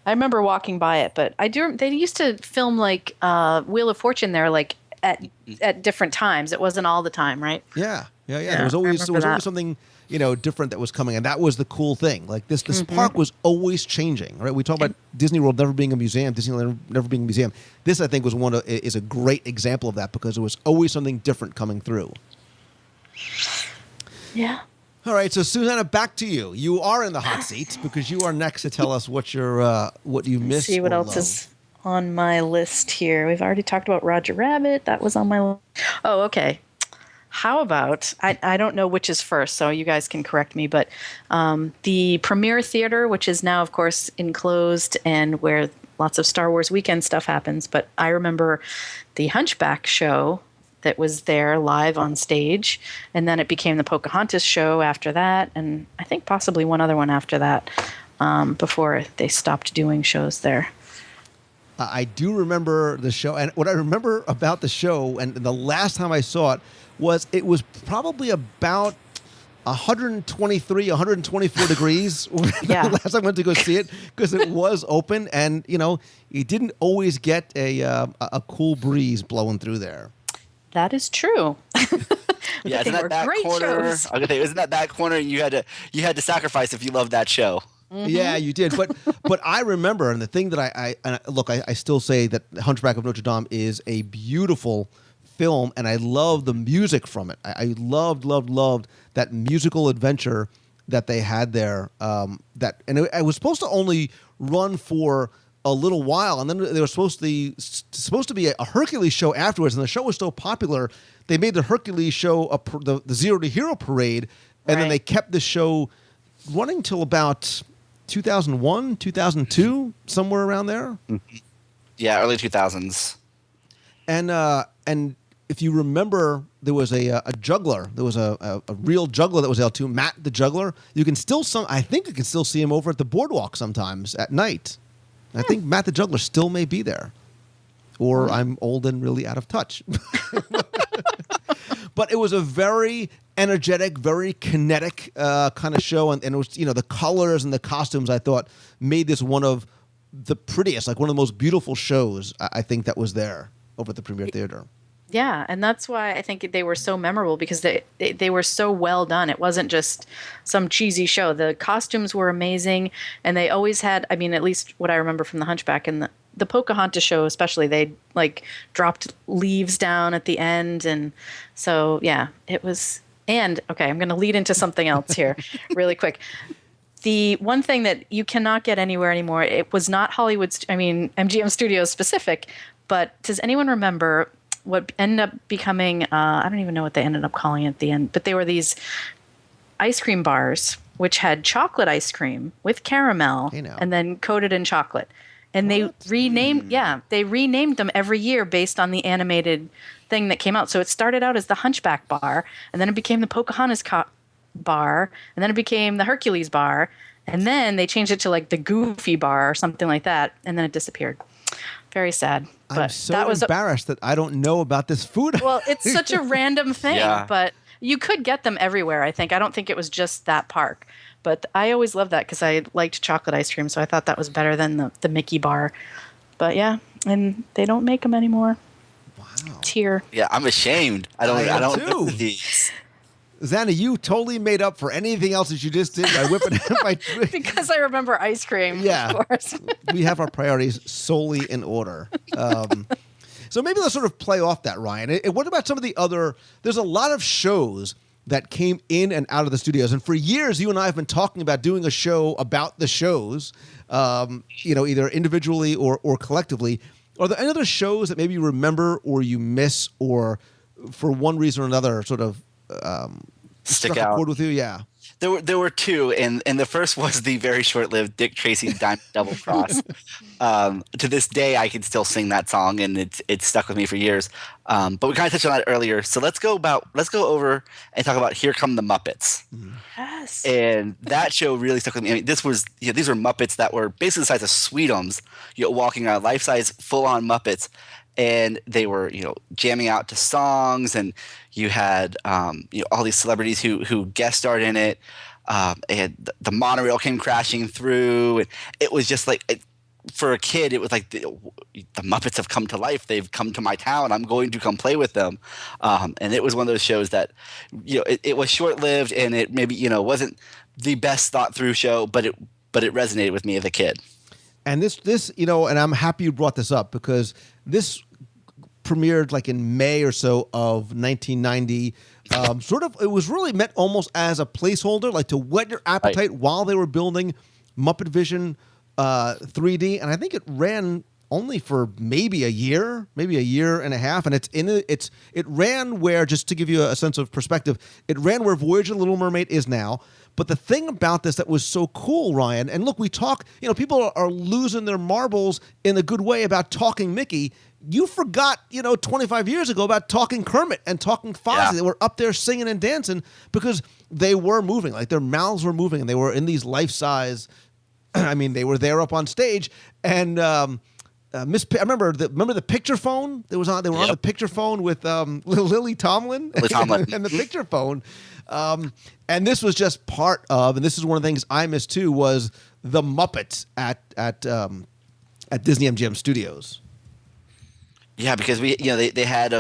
I remember walking by it, but I do. They used to film like Wheel of Fortune there, like at different times. It wasn't all the time, right? Yeah. There was always something different that was coming, and that was the cool thing. Like this park was always changing, right? We talk about Disney World never being a museum, Disneyland never being a museum. This, I think, is a great example of that because it was always something different coming through. Yeah. All right, so Susanna, back to you. You are in the hot seat because you are next to tell us what you missed. See what else is on my list here. We've already talked about Roger Rabbit. That was on my list. Oh, okay. How about, I don't know which is first, so you guys can correct me, but the Premiere Theater, which is now, of course, enclosed and where lots of Star Wars weekend stuff happens. But I remember the Hunchback show that was there live on stage. And then it became the Pocahontas show after that. And I think possibly one other one after that, before they stopped doing shows there. I do remember the show, and what I remember about the show, and the last time I saw it was probably about 123, 124 degrees. Yeah. Last time I went to go see it, because it was open, and you didn't always get a cool breeze blowing through there. That is true. Yeah, isn't that back great corner? shows. I was gonna say, isn't that back corner? You had to sacrifice if you loved that show. Mm-hmm. Yeah, you did. But I remember, and the thing that I still say that Hunchback of Notre Dame is a beautiful film, and I love the music from it. I loved that musical adventure that they had there. It was supposed to only run for a little while, and then there was supposed to be a Hercules show afterwards, and the show was so popular they made the Hercules show the Zero to Hero parade, and then they kept the show running till about 2001, 2002, somewhere around there. Yeah, early 2000s. And if you remember, there was a juggler. There was a real juggler that was there too, Matt the Juggler. I think you can still see him over at the boardwalk sometimes at night. I think Matt the Juggler still may be there. Or I'm old and really out of touch. But it was a very energetic, very kinetic kind of show, and it was, the colors and the costumes, I thought, made this one of the prettiest, like one of the most beautiful shows I think that was there over at the Premier Theater. Yeah, and that's why I think they were so memorable, because they were so well done. It wasn't just some cheesy show. The costumes were amazing, and they always had, at least what I remember from the Hunchback and the Pocahontas show especially, they dropped leaves down at the end, and so yeah, it was. And okay, I'm going to lead into something else here really quick. The one thing that you cannot get anywhere anymore, it was not MGM Studios specific, but does anyone remember what ended up becoming, I don't even know what they ended up calling it at the end, but they were these ice cream bars which had chocolate ice cream with caramel and then coated in chocolate. And they renamed them every year based on the animated thing that came out. So it started out as the Hunchback bar, and then it became the Pocahontas bar, and then it became the Hercules bar, and then they changed it to the Goofy bar or something like that, and then it disappeared. Very sad. But I'm so embarrassed that I don't know about this food. Well, it's such a random thing, but you could get them everywhere, I think. I don't think it was just that park. But I always loved that because I liked chocolate ice cream, so I thought that was better than the Mickey bar. But yeah, and they don't make them anymore. Wow. Tear. Yeah, I'm ashamed. I don't know these. Xana, you totally made up for anything else that you just did by whipping it. Because I remember ice cream, yeah, of course. We have our priorities solely in order. So maybe let's sort of play off that, Ryan. What about some of the other... There's a lot of shows that came in and out of the studios. And for years, you and I have been talking about doing a show about the shows, either individually or collectively. Are there any other shows that maybe you remember or you miss, or for one reason or another sort of stick out? A chord with you? Yeah. There were two, and the first was the very short-lived Dick Tracy's Diamond Double Cross. To this day, I can still sing that song, and it's stuck with me for years. But we kind of touched on that earlier, so let's go over and talk about Here Come the Muppets. Yes. And that show really stuck with me. I mean, these were Muppets that were basically the size of Sweetums, walking around, life-size, full-on Muppets. And they were, jamming out to songs, and you had, all these celebrities who guest starred in it. And the monorail came crashing through, and it was just for a kid, it was like the Muppets have come to life. They've come to my town. I'm going to come play with them. And it was one of those shows that, it was short-lived, and it maybe, wasn't the best thought-through show, but it resonated with me as a kid. And this, and I'm happy you brought this up, because this premiered in May or so of 1990. It was really meant almost as a placeholder, to whet your appetite while they were building Muppet Vision 3D. And I think it ran only for maybe a year and a half. And it ran where, just to give you a sense of perspective, it ran where Voyage of the Little Mermaid is now. But the thing about this that was so cool, Ryan, and look, we talk, people are losing their marbles in a good way about talking Mickey. You forgot, 25 years ago about talking Kermit and talking Fozzie. Yeah. They were up there singing and dancing because they were moving, like their mouths were moving, and they were in these life-size. I mean, they were there up on stage, and I remember the picture phone. They were on the picture phone with Lily Tomlin, and the picture phone. And this was just part of, and this is one of the things I missed too, was the Muppets at Disney-MGM Studios. Yeah, because they had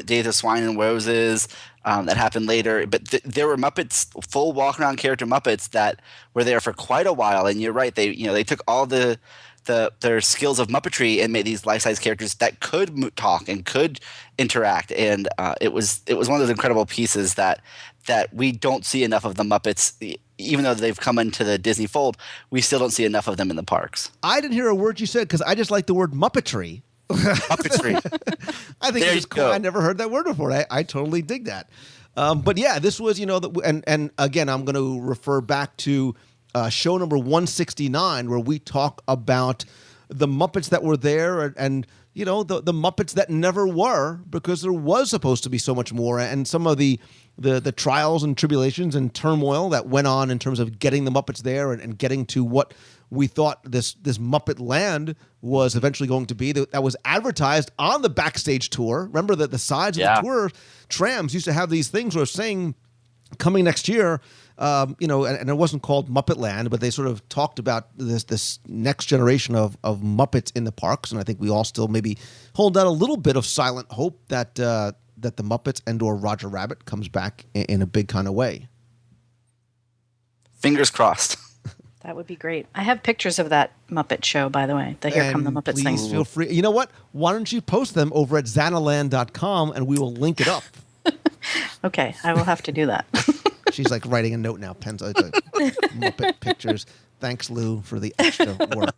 Days of Swine and Roses that happened later, but there were Muppets, full walk-around character Muppets that were there for quite a while. And you're right, they took all their skills of Muppetry and made these life-size characters that could talk and could interact. And it was one of those incredible pieces that we don't see enough of the Muppets. Even though they've come into the Disney fold, we still don't see enough of them in the parks. I didn't hear a word you said because I just like the word Muppetry. Puppetry. I think it was cool. I never heard that word before. I totally dig that. But yeah, this was, and again, I'm going to refer back to show number 169, where we talk about the Muppets that were there and the Muppets that never were, because there was supposed to be so much more, and some of the trials and tribulations and turmoil that went on in terms of getting the Muppets there and getting to what we thought this Muppet Land was eventually going to be, that was advertised on the backstage tour. Remember that the sides of the tour trams used to have these things where saying coming next year, and it wasn't called Muppet Land, but they sort of talked about this next generation of Muppets in the parks, and I think we all still maybe hold out a little bit of silent hope that the Muppets and/or Roger Rabbit comes back in a big kind of way. Fingers crossed. That would be great. I have pictures of that Muppet show, by the way, the Here Come the Muppets thing. Please feel free. You know what? Why don't you post them over at Xanaland.com and we will link it up. Okay, I will have to do that. She's like writing a note now. Muppet pictures. Thanks, Lou, for the extra work.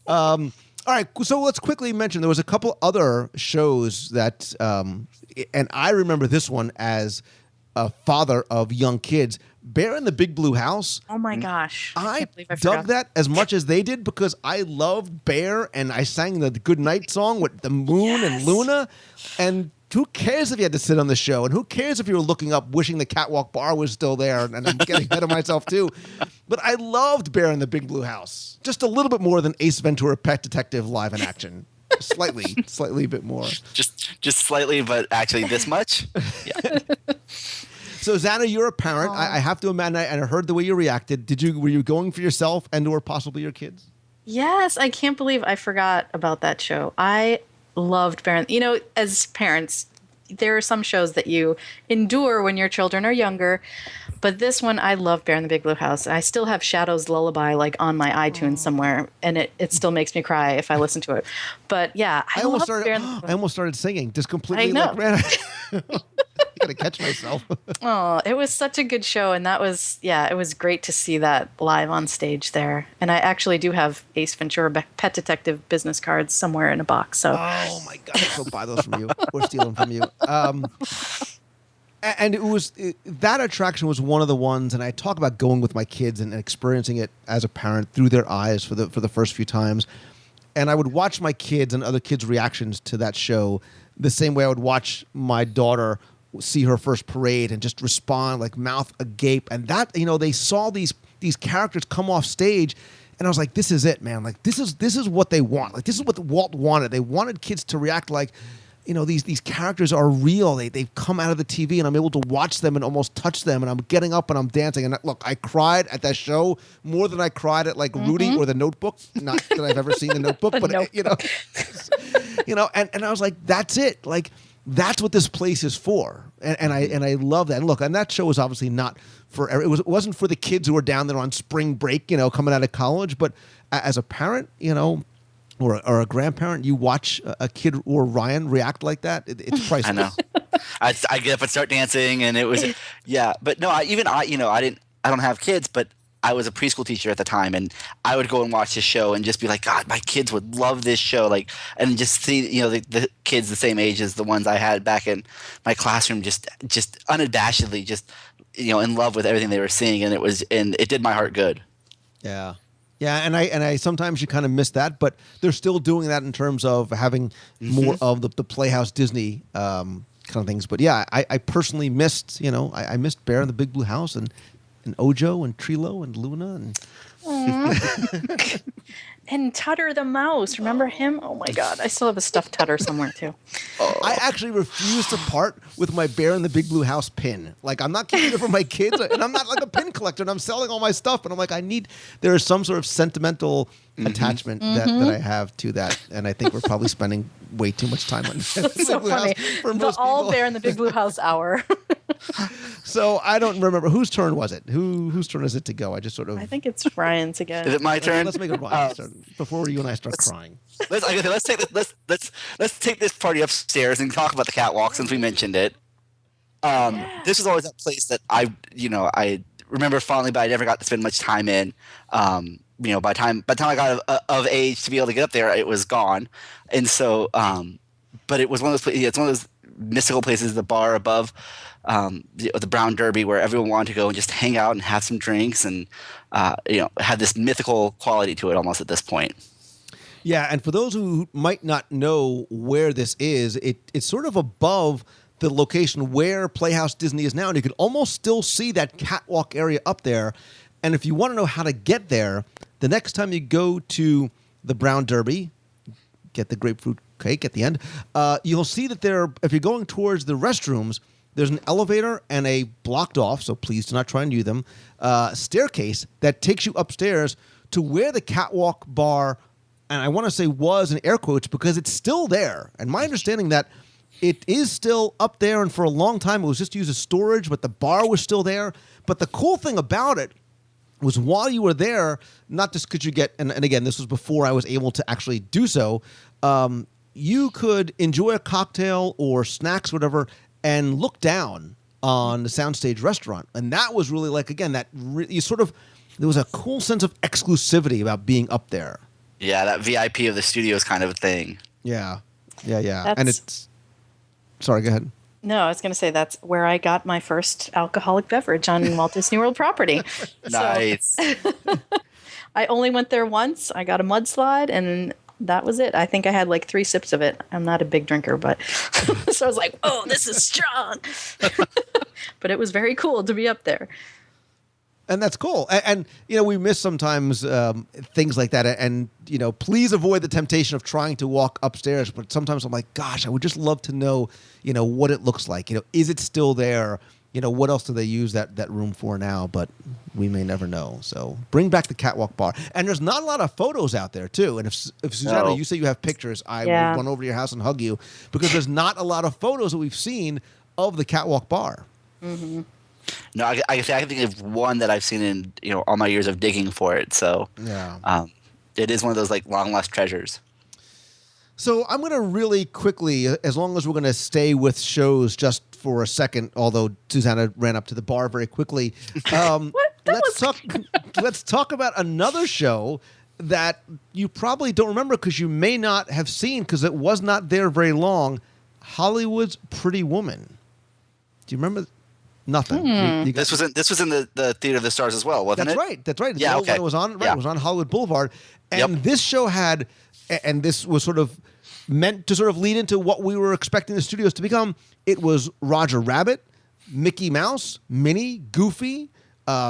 All right, so let's quickly mention there was a couple other shows that, and I remember this one as a father of young kids. Bear in the Big Blue House. Oh my gosh. I dug that as much as they did because I loved Bear, and I sang the Good Night song with the moon and Luna. And who cares if you had to sit on the show? And who cares if you were looking up wishing the Catwalk Bar was still there? And I'm getting ahead of myself too. But I loved Bear in the Big Blue House. Just a little bit more than Ace Ventura Pet Detective live in action. Slightly bit more. Just slightly, but actually this much? Yeah. So, Xana, you're a parent. I have to imagine, and I heard the way you reacted. Were you going for yourself and/or possibly your kids? Yes, I can't believe I forgot about that show. I loved Bear. As parents, there are some shows that you endure when your children are younger, but this one, I love Bear in the Big Blue House. I still have Shadow's Lullaby on my iTunes somewhere, and it still makes me cry if I listen to it. But yeah, I almost started singing, just completely. I know. I gotta catch myself. Oh, it was such a good show, and it was great to see that live on stage there. And I actually do have Ace Ventura Pet Detective business cards somewhere in a box. So, oh my God, I'll buy those from you. We're stealing from you. And that attraction was one of the ones, and I talk about going with my kids and experiencing it as a parent through their eyes for the first few times. And I would watch my kids and other kids' reactions to that show the same way I would watch my daughter see her first parade and just respond like mouth agape. And that, they saw these characters come off stage, and I was like, this is it, man. Like, this is what they want. Like, this is what Walt wanted. They wanted kids to react like, these characters are real. They've come out of the TV, and I'm able to watch them and almost touch them, and I'm getting up and I'm dancing. And look, I cried at that show more than I cried at like Rudy or The Notebook. Not that I've ever seen The Notebook, but and I was like, that's it. Like, that's what this place is for, and I love that. And look, and that show was obviously not for it wasn't for the kids who were down there on spring break, coming out of college. But as a parent, or a grandparent, you watch a kid or Ryan react like that, it's priceless. I know. I get up and start dancing, and it was But no, I don't have kids, but I was a preschool teacher at the time, and I would go and watch this show and just be like, God, my kids would love this show. Like, and just see, the kids the same age as the ones I had back in my classroom, just unabashedly, just, in love with everything they were seeing, and it did my heart good. Yeah. Yeah, and I sometimes you kind of miss that, but they're still doing that in terms of having more of the Playhouse Disney kind of things. But yeah, I personally missed, I missed Bear in the Big Blue House and Ojo and Trilo and Luna and and Tutter the mouse. Remember him? Oh my God, I still have a stuffed Tutter somewhere too. I actually refuse to part with my Bear in the Big Blue House pin. Like, I'm not keeping it for my kids, and I'm not like a pin collector, and I'm selling all my stuff, but I'm like, there is some sort of sentimental attachment that I have to that, and I think we're probably spending way too much time on it. That's so funny. The all Bear in the Big Blue House hour. So I don't remember whose turn was it. Whose turn is it to go? I just sort of. I think it's Ryan's again. Is it my turn? Let's make it Ryan's turn before you and I start crying. Let's take this party upstairs and talk about the catwalk since we mentioned it. This was always a place that I remember fondly, but I never got to spend much time in. By the time I got of age to be able to get up there, it was gone. And so, but it was one of those places. It's one of those mystical places. The bar above the Brown Derby, where everyone wanted to go and just hang out and have some drinks, and had this mythical quality to it almost at this point. Yeah, and for those who might not know where this is, it's sort of above the location where Playhouse Disney is now, and you can almost still see that catwalk area up there. And if you want to know how to get there, the next time you go to the Brown Derby, get the grapefruit cake at the end, you'll see that if you're going towards the restrooms, there's an elevator and a blocked off, so please do not try and use them, staircase that takes you upstairs to where the catwalk bar, and I want to say was in air quotes because it's still there. And my understanding that it is still up there, and for a long time it was just used as storage, but the bar was still there. But the cool thing about it was while you were there, not just could you get, and again, this was before I was able to actually do so, you could enjoy a cocktail or snacks, whatever, and look down on the Soundstage restaurant. And that was really like, again, there was a cool sense of exclusivity about being up there. Yeah, that VIP of the studios kind of thing. Yeah. And it's... Sorry, go ahead. No, I was going to say that's where I got my first alcoholic beverage on Walt Disney World property. Nice. I only went there once. I got a mudslide, and that was it. I think I had like 3 sips of it. I'm not a big drinker, but so I was like, oh, this is strong. But it was very cool to be up there. And that's cool. And we miss sometimes things like that. And, please avoid the temptation of trying to walk upstairs. But sometimes I'm like, gosh, I would just love to know, what it looks like. Is it still there? What else do they use that room for now? But we may never know. So bring back the catwalk bar. And there's not a lot of photos out there, too. And if Susanna, you say you have pictures, I will run over to your house and hug you. Because there's not a lot of photos that we've seen of the catwalk bar. Mm-hmm. No, I can think of one that I've seen in all my years of digging for it. So yeah, it is one of those like long lost treasures. So I'm going to really quickly, as long as we're going to stay with shows just for a second, although Susanna ran up to the bar very quickly. Let's talk about another show that you probably don't remember because you may not have seen because it was not there very long. Hollywood's Pretty Woman. Do you remember? Nothing. This was in the Theater of the Stars as well, wasn't it? That's right. Yeah, okay. It was on. Right, it was on Hollywood Boulevard, and this show had, and this was sort of meant to sort of lead into what we were expecting the studios to become. It was Roger Rabbit, Mickey Mouse, Minnie, Goofy,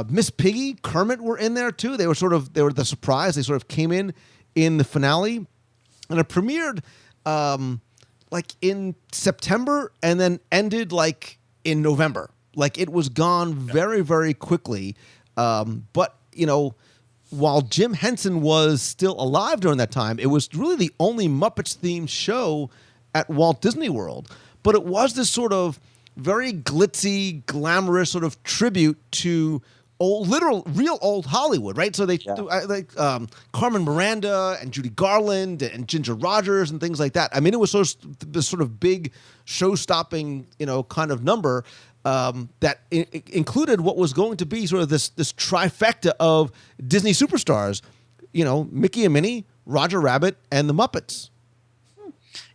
Miss Piggy, Kermit were in there too. They were the surprise. They sort of came in the finale, and it premiered like in September and then ended like in November. Like it was gone very, very quickly. But, while Jim Henson was still alive during that time, it was really the only Muppets-themed show at Walt Disney World. But it was this sort of very glitzy, glamorous sort of tribute to real old Hollywood, right? So they Carmen Miranda and Judy Garland and Ginger Rogers and things like that. I mean, it was this sort of big show-stopping, kind of number. That included what was going to be sort of this trifecta of Disney superstars, Mickey and Minnie, Roger Rabbit, and the Muppets.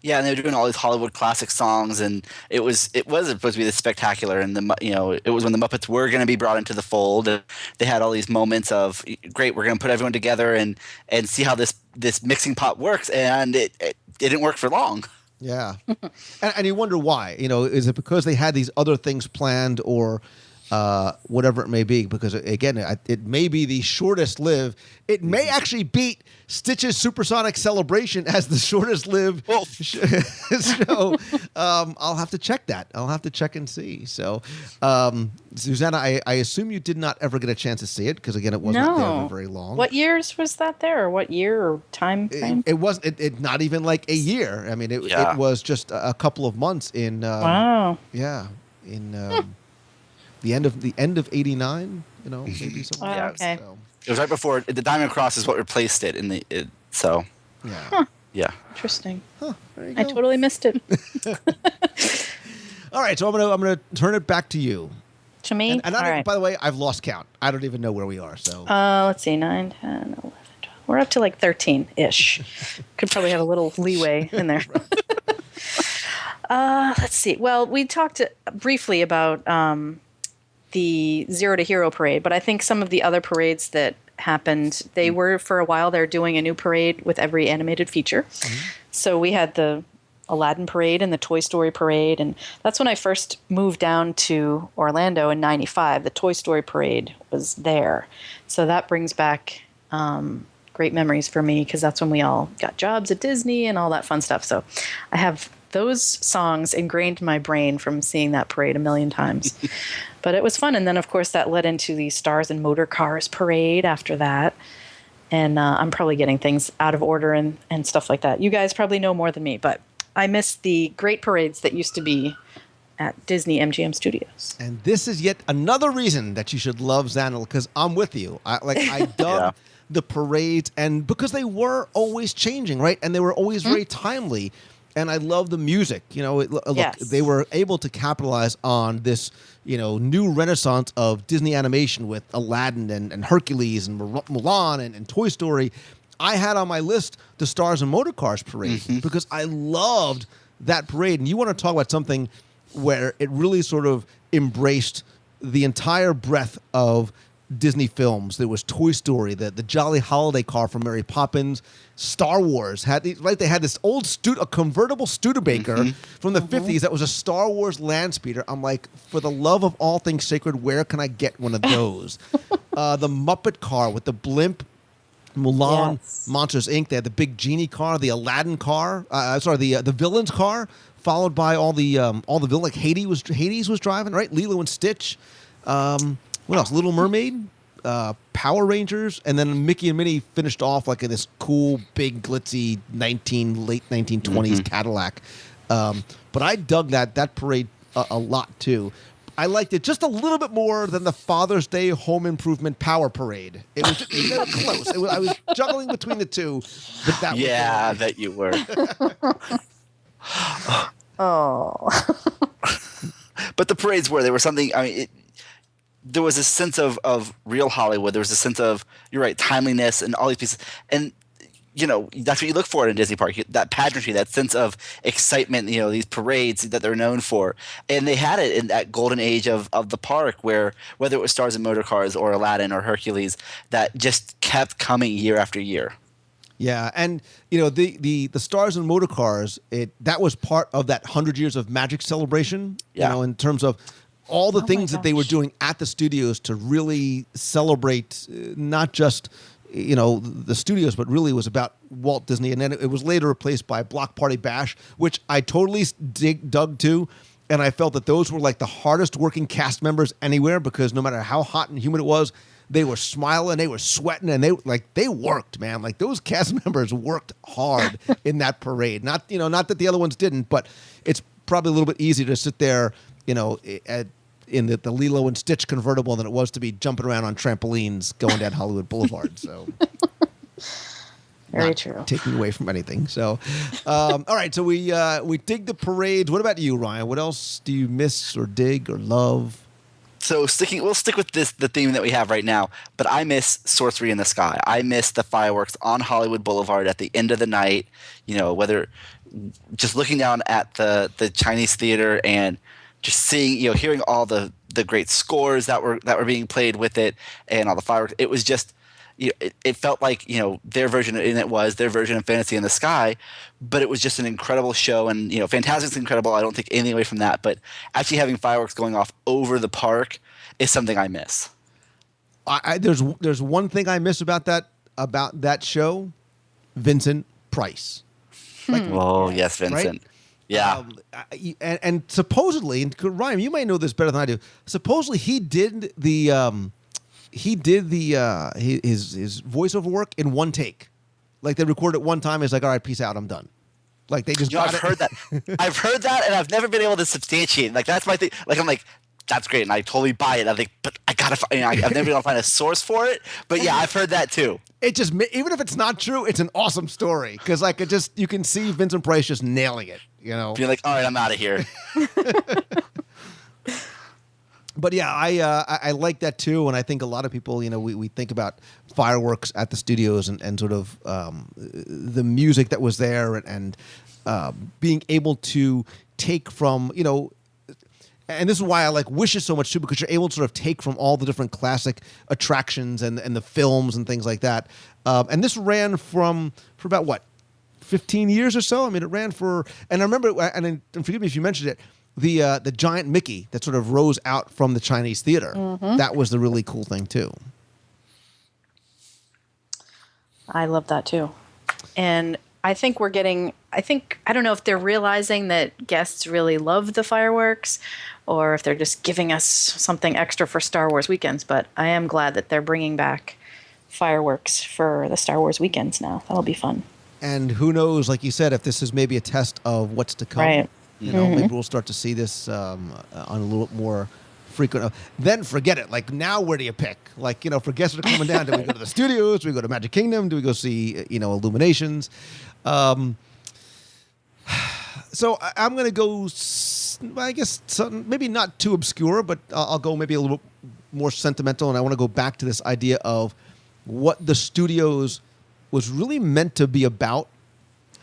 Yeah, and they were doing all these Hollywood classic songs, and it was supposed to be this spectacular. And it was when the Muppets were going to be brought into the fold. And they had all these moments of great, we're going to put everyone together and see how this mixing pot works, and it didn't work for long. Yeah, and you wonder why. Is it because they had these other things planned, or whatever it may be? Because again, it may be the shortest live. It may actually beat Stitch's Supersonic Celebration as the shortest live show. I'll have to check that. I'll have to check and see. So, Susanna, I assume you did not ever get a chance to see it because again, it wasn't there for very long. What years was that there, or what year or time frame? It wasn't. It not even like a year. I mean, it was just a couple of months in. Wow. Yeah, in. The end of '89, maybe something. Oh, okay. So. It was right before the Diamond Cross is what replaced it so. Yeah. Huh. Yeah. Interesting. Huh, there you go. I totally missed it. All right, so I'm gonna turn it back to you. To me? And all right. By the way, I've lost count. I don't even know where we are. So. Let's see, 9, 10, 11, 12. We're up to like 13-ish. Could probably have a little leeway in there. Let's see. Well, we talked briefly about the Zero to Hero parade, but I think some of the other parades that happened, they were for a while, they're doing a new parade with every animated feature. Mm-hmm. So we had the Aladdin parade and the Toy Story parade, and that's when I first moved down to Orlando in '95. The Toy Story parade was there. So that brings back great memories for me because that's when we all got jobs at Disney and all that fun stuff. So I have those songs ingrained in my brain from seeing that parade a million times. But it was fun. And then, of course, that led into the Stars and Motor Cars parade after that. And I'm probably getting things out of order and stuff like that. You guys probably know more than me, but I miss the great parades that used to be at Disney-MGM Studios. And this is yet another reason that you should love Xanil, because I'm with you. I dug the parades, and because they were always changing, right? And they were always very timely. And I love the music. Look, they were able to capitalize on this, new renaissance of Disney animation with Aladdin and Hercules and Mulan and Toy Story. I had on my list the Stars and Motor Cars parade because I loved that parade. And you want to talk about something where it really sort of embraced the entire breadth of Disney films. There was Toy Story, the Jolly Holiday Car from Mary Poppins. Star Wars they had this old a convertible Studebaker from the 50s that was a Star Wars land speeder. I'm like, for the love of all things sacred, where can I get one of those? The Muppet car with the blimp, Mulan, Monsters Inc. They had the big genie car, the Aladdin car. The villain's car, followed by all the villains. Like Hades was driving, right? Lilo and Stitch. What else? Little Mermaid, Power Rangers, and then Mickey and Minnie finished off like in this cool, big, glitzy late 1920s Cadillac. But I dug that parade a lot too. I liked it just a little bit more than the Father's Day Home Improvement Power Parade. It was just close. I was juggling between the two, but that was I bet you were. Oh. But the parades were something. I mean, there was a sense of real Hollywood. There was a sense of, you're right, timeliness and all these pieces. And, that's what you look for in a Disney park, that pageantry, that sense of excitement, these parades that they're known for. And they had it in that golden age of the park where, whether it was Stars and Motor Cars or Aladdin or Hercules, that just kept coming year after year. Yeah, and the Stars and Motor Cars, that was part of that 100 Years of Magic celebration, in terms of all the things that they were doing at the studios to really celebrate not just the studios, but really was about Walt Disney. And then it was later replaced by Block Party Bash, which I totally dug to. And I felt that those were like the hardest working cast members anywhere, because no matter how hot and humid it was, they were smiling, they were sweating, and they worked, man. Like, those cast members worked hard in that parade. Not that the other ones didn't, but it's probably a little bit easier to sit there, in the Lilo and Stitch convertible than it was to be jumping around on trampolines going down Hollywood Boulevard. So, very true. Taking away from anything. So, all right. So we dig the parades. What about you, Ryan? What else do you miss or dig or love? So we'll stick with the theme that we have right now, but I miss Sorcery in the Sky. I miss the fireworks on Hollywood Boulevard at the end of the night, whether just looking down at the Chinese theater and just seeing, hearing all the great scores that were being played with it and all the fireworks, it was just, it felt like, their version, and it was their version of Fantasy in the Sky, but it was just an incredible show. And, Fantastic's incredible. I don't take anything away from that, but actually having fireworks going off over the park is something I miss. There's one thing I miss about that show, Vincent Price. Yes, Vincent. Right? Yeah. And supposedly, and Ryan, you might know this better than I do. Supposedly, he did his voiceover work in one take. Like they recorded it one time. It's like, all right, peace out, I'm done. Like they just. I've heard that. I've heard that, and I've never been able to substantiate. Like that's my thing. Like I'm like, that's great, and I totally buy it. I think, but I gotta. I've never been able to find a source for it. But yeah, I've heard that too. It just, even if it's not true, it's an awesome story because like you can see Vincent Price just nailing it. You're like, all right, I'm out of here. But yeah, I like that too, and I think a lot of people, we think about fireworks at the studios and sort of the music that was there and being able to take from, and this is why I like Wishes so much too, because you're able to sort of take from all the different classic attractions and the films and things like that. And this ran for about 15 years or so. I mean, it ran for, and I remember, and forgive me if you mentioned it, the giant Mickey that sort of rose out from the Chinese theater. Mm-hmm. That was the really cool thing too. I love that too. And I think I don't know if they're realizing that guests really love the fireworks or if they're just giving us something extra for Star Wars weekends, but I am glad that they're bringing back fireworks for the Star Wars weekends now. That'll be fun. And who knows, like you said, if this is maybe a test of what's to come. Right. Maybe we'll start to see this on a little more frequent. Then forget it. Like now, where do you pick? Like for guests that are coming down, do we go to the studios? Do we go to Magic Kingdom? Do we go see Illuminations? So I'm going to go. I guess maybe not too obscure, but I'll go maybe a little more sentimental, and I want to go back to this idea of what the studios was really meant to be about.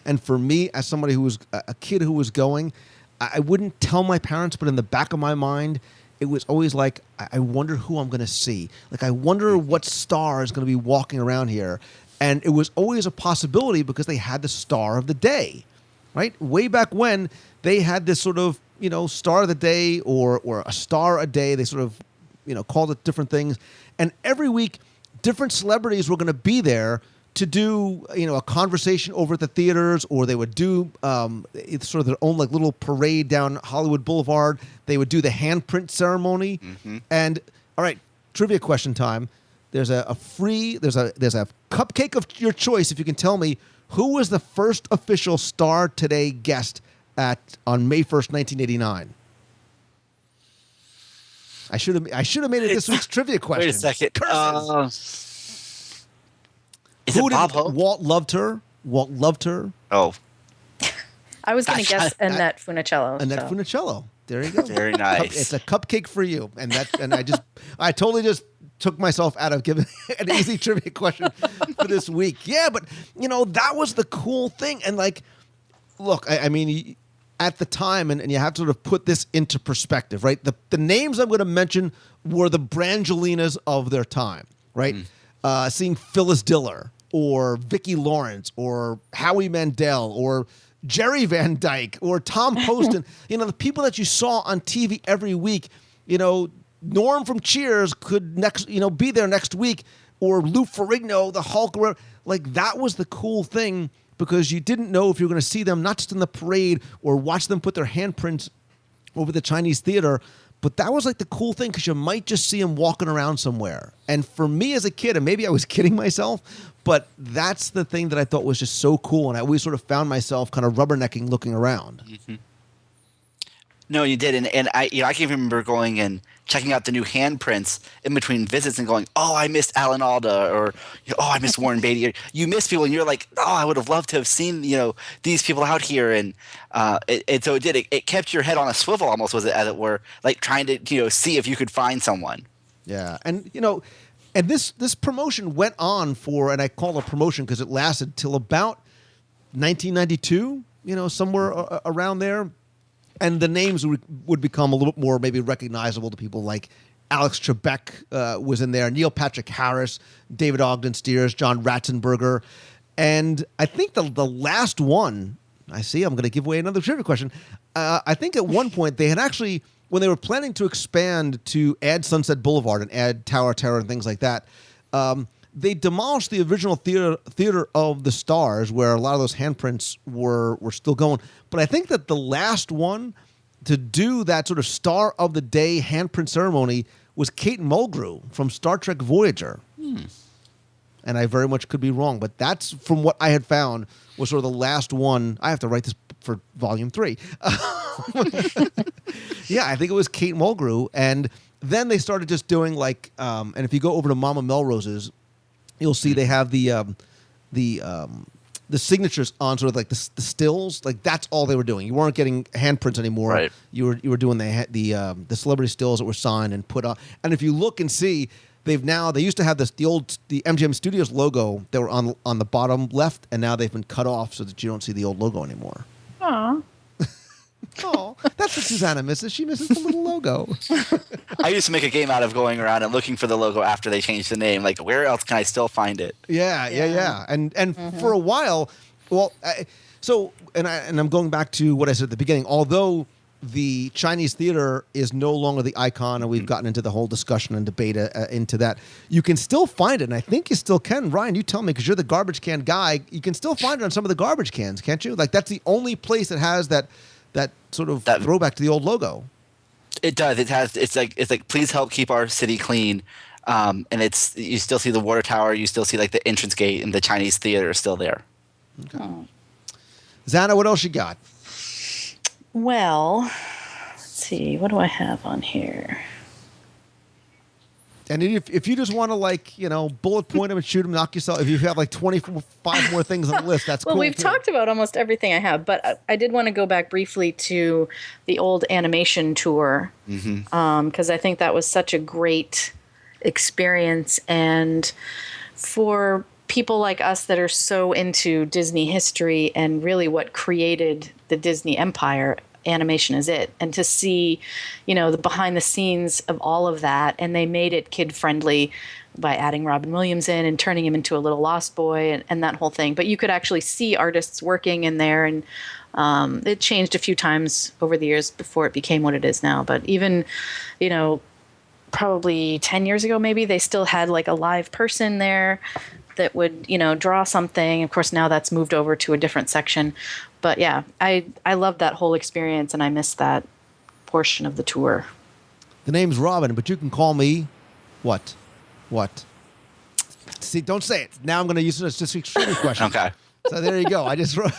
And for me, as somebody who was a kid who was going, I wouldn't tell my parents, but in the back of my mind, it was always like, I wonder who I'm going to see. Like, I wonder what star is going to be walking around here. And it was always a possibility because they had the star of the day, right? Way back when, they had this sort of, star of the day or a star a day. They sort of, called it different things. And every week, different celebrities were going to be there to do, a conversation over at the theaters, or they would do sort of their own like little parade down Hollywood Boulevard. They would do the handprint ceremony. Mm-hmm. And all right, trivia question time. There's a cupcake of your choice if you can tell me who was the first official Star Today guest on May 1st, 1989. I should have made it this week's trivia question. Wait a second. Is Who it Bob Hope? Walt loved her. Oh. I was going to guess Annette Funicello. Annette Funicello. There you go. Very nice. It's a cupcake for you. And I totally just took myself out of giving an easy trivia question for this week. Yeah, but that was the cool thing. And like, look, I mean, at the time, and you have to sort of put this into perspective, right? The names I'm going to mention were the Brangelinas of their time, right? Seeing Phyllis Diller or Vicki Lawrence or Howie Mandel or Jerry Van Dyke or Tom Poston, the people that you saw on TV every week, Norm from Cheers could be there next week, or Lou Ferrigno, the Hulk, like that was the cool thing, because you didn't know if you were going to see them not just in the parade or watch them put their handprints over the Chinese theater, but that was like the cool thing, because you might just see them walking around somewhere. And for me as a kid, and maybe I was kidding myself, but that's the thing that I thought was just so cool. And I always sort of found myself kind of rubbernecking looking around. Mm-hmm. No, you did. And I can remember going and checking out the new handprints in between visits and going, oh, I missed Alan Alda, or, oh, I missed Warren Beatty. You miss people, and you're like, oh, I would have loved to have seen, these people out here. And so it did. It kept your head on a swivel almost, as it were, like trying to, see if you could find someone. Yeah. And, and this promotion went on for, and I call it a promotion because it lasted till about 1992. somewhere around there. And the names would become a little bit more maybe recognizable to people, like Alex Trebek was in there, Neil Patrick Harris, David Ogden Stiers, John Ratzenberger. And I think the last one, I'm going to give away another trivia question. I think at one point they had actually, when they were planning to expand to add Sunset Boulevard and add Tower Terror and things like that, they demolished the original theater of the Stars, where a lot of those handprints were still going. But I think that the last one to do that sort of Star of the Day handprint ceremony was Kate Mulgrew from Star Trek Voyager. And I very much could be wrong, but that's from what I had found was sort of the last one. I have to write this for volume 3. Yeah, I think it was Kate Mulgrew. And then they started just doing like, and if you go over to Mama Melrose's, you'll see they have the signatures on sort of like the stills. Like that's all they were doing. You weren't getting handprints anymore. Right. You were doing the celebrity stills that were signed and put on. And if you look and see, they used to have the MGM Studios logo that were on the bottom left, and now they've been cut off so that you don't see the old logo anymore. Aww. Oh, that's what Susanna misses. She misses the little logo. I used to make a game out of going around and looking for the logo after they changed the name. Like, where else can I still find it? Yeah. And for a while, well, and I'm going back to what I said at the beginning. Although the Chinese theater is no longer the icon, and we've gotten into the whole discussion and debate into that, you can still find it, and I think you still can. Ryan, you tell me, because you're the garbage can guy. You can still find it on some of the garbage cans, can't you? Like that's the only place that has that sort of throwback to the old logo. It does. It's like please help keep our city clean. And you still see the water tower, you still see like the entrance gate, and the Chinese theater is still there. Okay. Oh. Xana, what else you got? Well, let's see. What do I have on here? And if you just want to bullet point them and shoot them, knock yourself. If you have like 25 more things on the list, that's cool. Well, we've talked about almost everything I have, but I did want to go back briefly to the old animation tour because I think that was such a great experience. And for people like us that are so into Disney history and really what created the Disney empire, animation is it. And to see, the behind the scenes of all of that, and they made it kid friendly by adding Robin Williams in and turning him into a little lost boy and that whole thing. But you could actually see artists working in there, and it changed a few times over the years before it became what it is now. But even, probably 10 years ago, maybe they still had like a live person there that would, draw something. Of course, now that's moved over to a different section. But yeah, I loved that whole experience, and I missed that portion of the tour. The name's Robin, but you can call me what? See, don't say it. Now I'm going to use it as just a trivia question. Okay. So there you go. I just wrote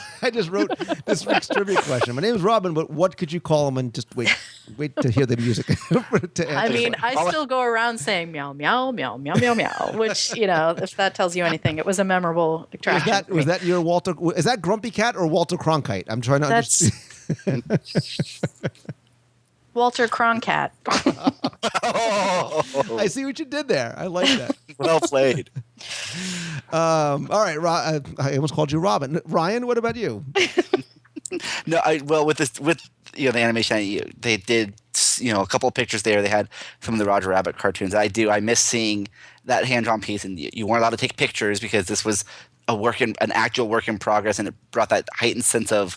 this week's trivia question. My name's Robin, but what could you call him? And just wait to hear the music. I still go around saying meow, meow, meow, meow, meow, meow, which, if that tells you anything, it was a memorable attraction. Was that your Walter? Is that Grumpy Cat or Walter Cronkite? I'm trying to understand. Walter Cronkite. I see what you did there. I like that. Well played. All right, I almost called you Robin. Ryan, what about you? No, with the animation, they did a couple of pictures there. They had some of the Roger Rabbit cartoons. I miss seeing that hand-drawn piece, and you weren't allowed to take pictures because this was an actual work in progress, and it brought that heightened sense of,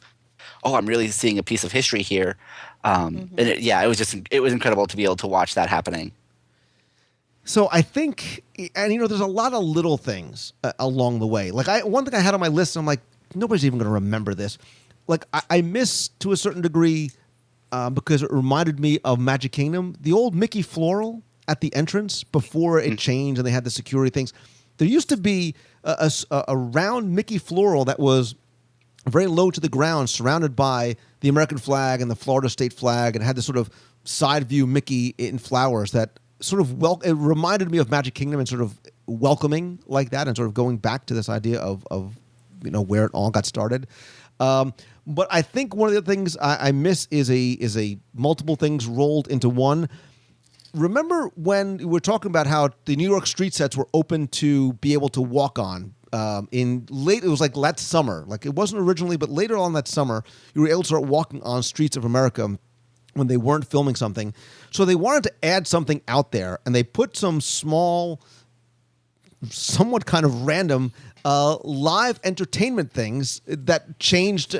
oh, I'm really seeing a piece of history here. And it was incredible to be able to watch that happening. So I think, and there's a lot of little things along the way. Like one thing I had on my list, and I'm like, nobody's even going to remember this. Like I miss to a certain degree because it reminded me of Magic Kingdom, the old Mickey floral at the entrance before it changed and they had the security things. There used to be a round Mickey floral that was very low to the ground, surrounded by the American flag and the Florida state flag, and had this sort of side view Mickey in flowers that sort of it reminded me of Magic Kingdom and sort of welcoming like that, and sort of going back to this idea of where it all got started. But I think one of the things I miss is a multiple things rolled into one. Remember when we were talking about how the New York street sets were open to be able to walk on it was like that summer. Like it wasn't originally, but later on that summer, you were able to start walking on streets of America when they weren't filming something. So they wanted to add something out there, and they put some small, somewhat kind of random live entertainment things that changed,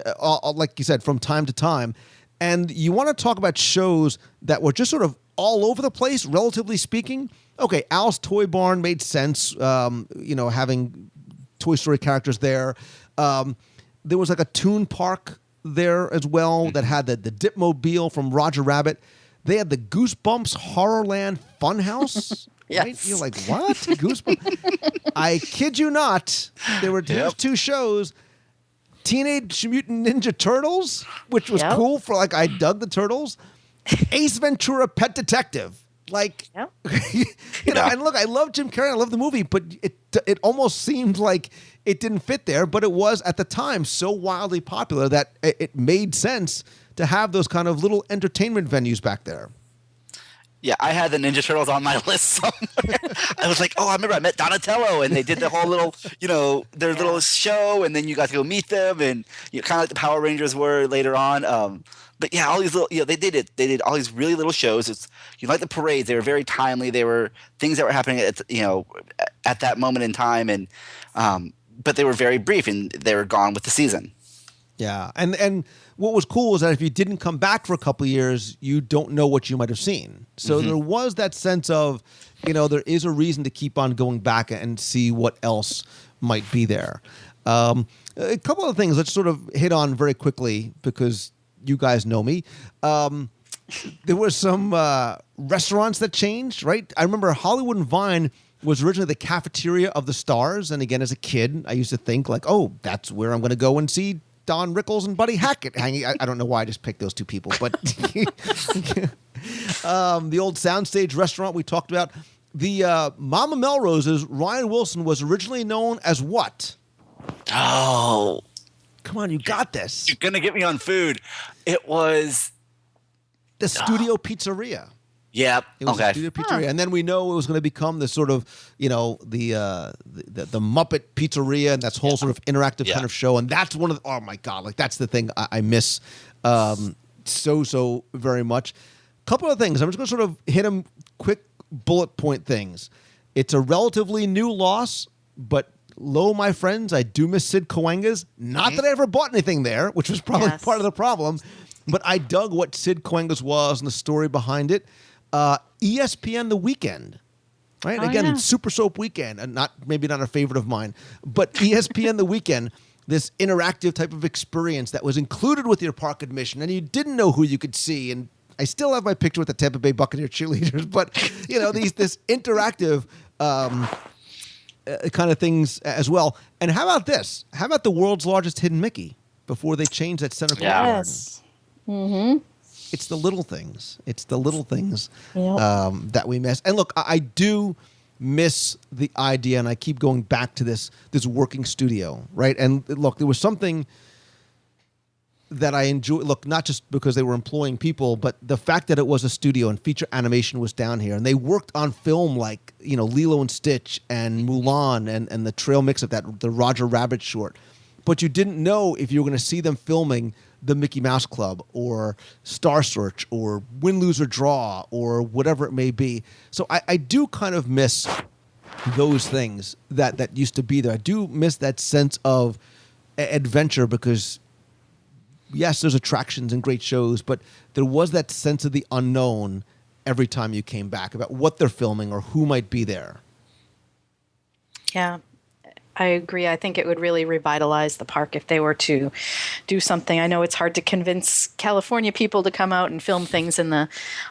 like you said, from time to time. And you want to talk about shows that were just sort of all over the place, relatively speaking. Okay, Al's Toy Barn made sense, having Toy Story characters there. There was like a Toon Park there as well that had the Dipmobile from Roger Rabbit. They had the Goosebumps Horrorland Funhouse. Yes. Right? You're like, what? Goosebumps? I kid you not. There were here's two shows. Teenage Mutant Ninja Turtles, which was cool for like, I dug the Turtles. Ace Ventura Pet Detective. Like, and look, I love Jim Carrey. I love the movie, but it almost seemed like it didn't fit there. But it was at the time so wildly popular that it made sense to have those kind of little entertainment venues back there. Yeah, I had the Ninja Turtles on my list somewhere. I was like, I remember I met Donatello, and they did the whole little, their little show, and then you got to go meet them, and kind of like the Power Rangers were later on. But yeah, all these little, they did all these really little shows. It's like the parades. They were very timely. They were things that were happening at that moment in time, and but they were very brief, and they were gone with the season. Yeah, and what was cool was that if you didn't come back for a couple of years, you don't know what you might have seen. So there was that sense of, there is a reason to keep on going back and see what else might be there. A couple of things let's sort of hit on very quickly because you guys know me. There were some restaurants that changed, right? I remember Hollywood and Vine was originally the cafeteria of the stars. And again, as a kid, I used to think like, that's where I'm going to go and see Don Rickles and Buddy Hackett hanging. I don't know why I just picked those two people, but the old soundstage restaurant we talked about. The Mama Melrose's Ryan Wilson was originally known as what? Oh. Come on, you got this. You're going to get me on food. It was the Studio Pizzeria. Yep. It was a Studio Pizzeria. And then we know it was going to become this sort of, the Muppet Pizzeria and that's whole sort of interactive kind of show. And that's one of the, oh my God, like that's the thing I miss so very much. Couple of things. I'm just going to sort of hit them quick bullet point things. It's a relatively new loss, but my friends, I do miss Sid Cahuenga's. Not that I ever bought anything there, which was probably part of the problem, but I dug what Sid Cahuenga's was and the story behind it. ESPN The Weekend, right? Again, Super Soap Weekend, and maybe not a favorite of mine, but ESPN The Weekend, this interactive type of experience that was included with your park admission, and you didn't know who you could see. And I still have my picture with the Tampa Bay Buccaneer cheerleaders, but this interactive kind of things as well. And how about this? How about the world's largest hidden Mickey before they changed that center court garden? Yes. Mm-hmm. It's the little things. It's the little things that we miss. And look, I do miss the idea, and I keep going back to this working studio, right? And look, there was something that I enjoy. Look, not just because they were employing people, but the fact that it was a studio and feature animation was down here, and they worked on film like Lilo and Stitch and Mulan and the trail mix of that, the Roger Rabbit short. But you didn't know if you were going to see them filming the Mickey Mouse Club or Star Search or Win, Lose, or Draw or whatever it may be. So I do kind of miss those things that used to be there. I do miss that sense of adventure because, yes, there's attractions and great shows, but there was that sense of the unknown every time you came back about what they're filming or who might be there. Yeah. I agree. I think it would really revitalize the park if they were to do something. I know it's hard to convince California people to come out and film things in the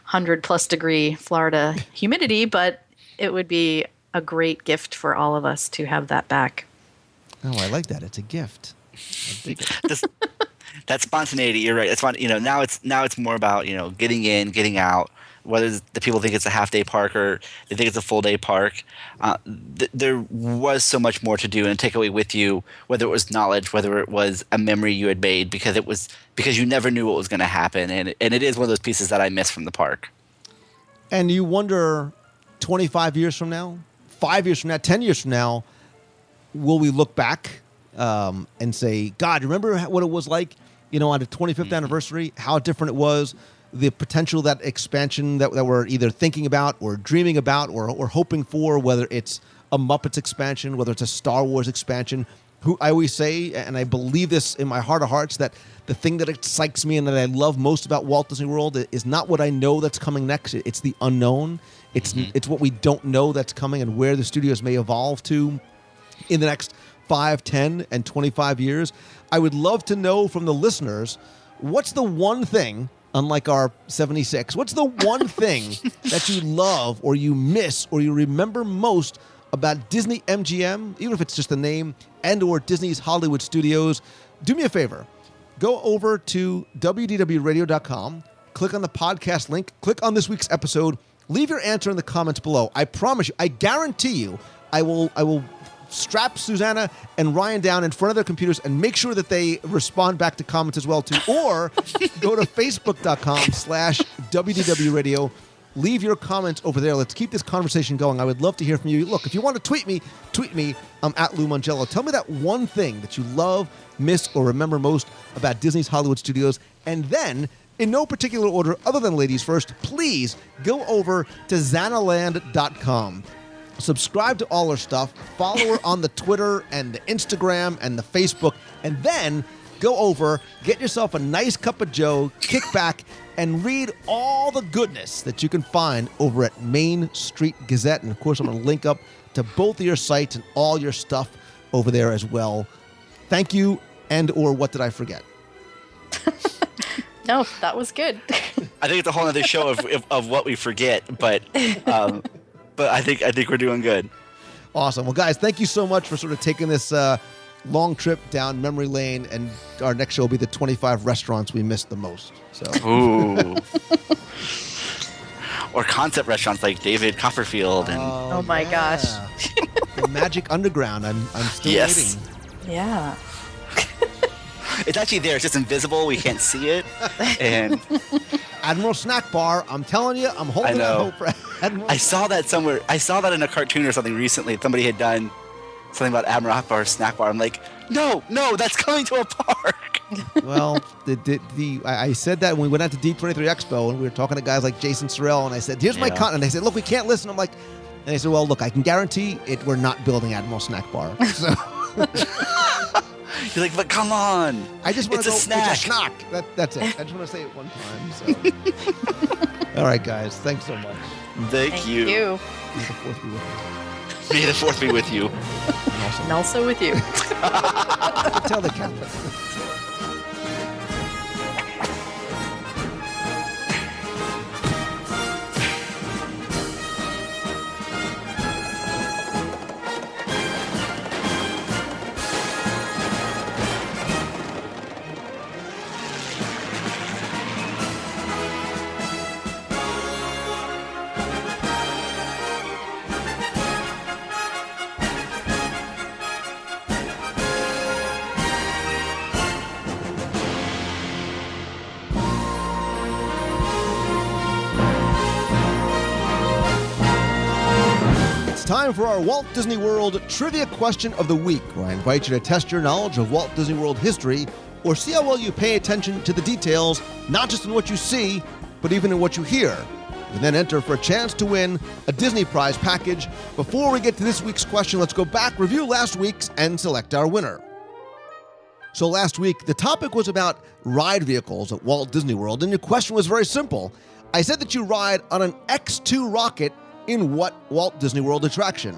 100+ degree Florida humidity, but it would be a great gift for all of us to have that back. Oh, I like that. It's a gift. I dig it. That spontaneity, you're right. It's fun. Now it's more about getting in, getting out. Whether the people think it's a half-day park or they think it's a full-day park, there was so much more to do and take away with you. Whether it was knowledge, whether it was a memory you had made, because you never knew what was going to happen, and it is one of those pieces that I miss from the park. And you wonder, 25 years from now, 5 years from now, 10 years from now, will we look back and say, God, remember what it was like, on the 25th anniversary, how different it was, the potential, that expansion that we're either thinking about or dreaming about or hoping for, whether it's a Muppets expansion, whether it's a Star Wars expansion. Who I always say, and I believe this in my heart of hearts, that the thing that excites me and that I love most about Walt Disney World is not what I know that's coming next. It's the unknown. It's what we don't know that's coming and where the studios may evolve to in the next 5, 10, and 25 years. I would love to know from the listeners, what's the one thing, unlike our 76, what's the one thing that you love or you miss or you remember most about Disney-MGM, even if it's just the name, and or Disney's Hollywood Studios? Do me a favor. Go over to WDWradio.com, click on the podcast link, click on this week's episode, leave your answer in the comments below. I promise you, I guarantee you, I will strap Susanna and Ryan down in front of their computers and make sure that they respond back to comments as well, too. Or go to facebook.com/WDWradio. Leave your comments over there. Let's keep this conversation going. I would love to hear from you. Look, if you want to tweet me. I'm at Lou Mangello. Tell me that one thing that you love, miss, or remember most about Disney's Hollywood Studios. And then, in no particular order other than ladies first, please go over to Xanaland.com. Subscribe to all her stuff. Follow her on the Twitter and the Instagram and the Facebook. And then go over, get yourself a nice cup of joe, kick back, and read all the goodness that you can find over at Main Street Gazette. And, of course, I'm going to link up to both of your sites and all your stuff over there as well. Thank you, and or what did I forget? No, that was good. I think it's a whole other show of what we forget, but I think we're doing good. Awesome. Well, guys, thank you so much for sort of taking this long trip down memory lane, and our next show will be the 25 restaurants we missed the most. So, ooh, or concept restaurants like David Copperfield and oh my gosh, the Magic Underground. I'm still waiting. Yeah. It's actually there. It's just invisible. We can't see it. And Admiral Snack Bar. I'm telling you, I'm holding out hope for Admiral. I saw that somewhere. I saw that in a cartoon or something recently. Somebody had done something about Admiral Akbar Snack Bar. I'm like, no, that's coming to a park. Well, I said that when we went out to D23 Expo and we were talking to guys like Jason Sorrell, and I said, here's my content. And they said, look, we can't listen. I'm like, and they said, well, look, I can guarantee it. We're not building Admiral Snack Bar. So. You're like, but come on. I just want to go. Snack. It's a snack. That's it. I just want to say it one time. So. All right, guys. Thanks so much. Thank you. May the 4th be with you. May the 4th be with you. And also with you. Tell the cat. Time for our Walt Disney World Trivia Question of the Week, where I invite you to test your knowledge of Walt Disney World history or see how well you pay attention to the details, not just in what you see, but even in what you hear. You then enter for a chance to win a Disney prize package. Before we get to this week's question, let's go back, review last week's, and select our winner. So last week, the topic was about ride vehicles at Walt Disney World, and your question was very simple. I said that you ride on an X-2 rocket in what Walt Disney World attraction?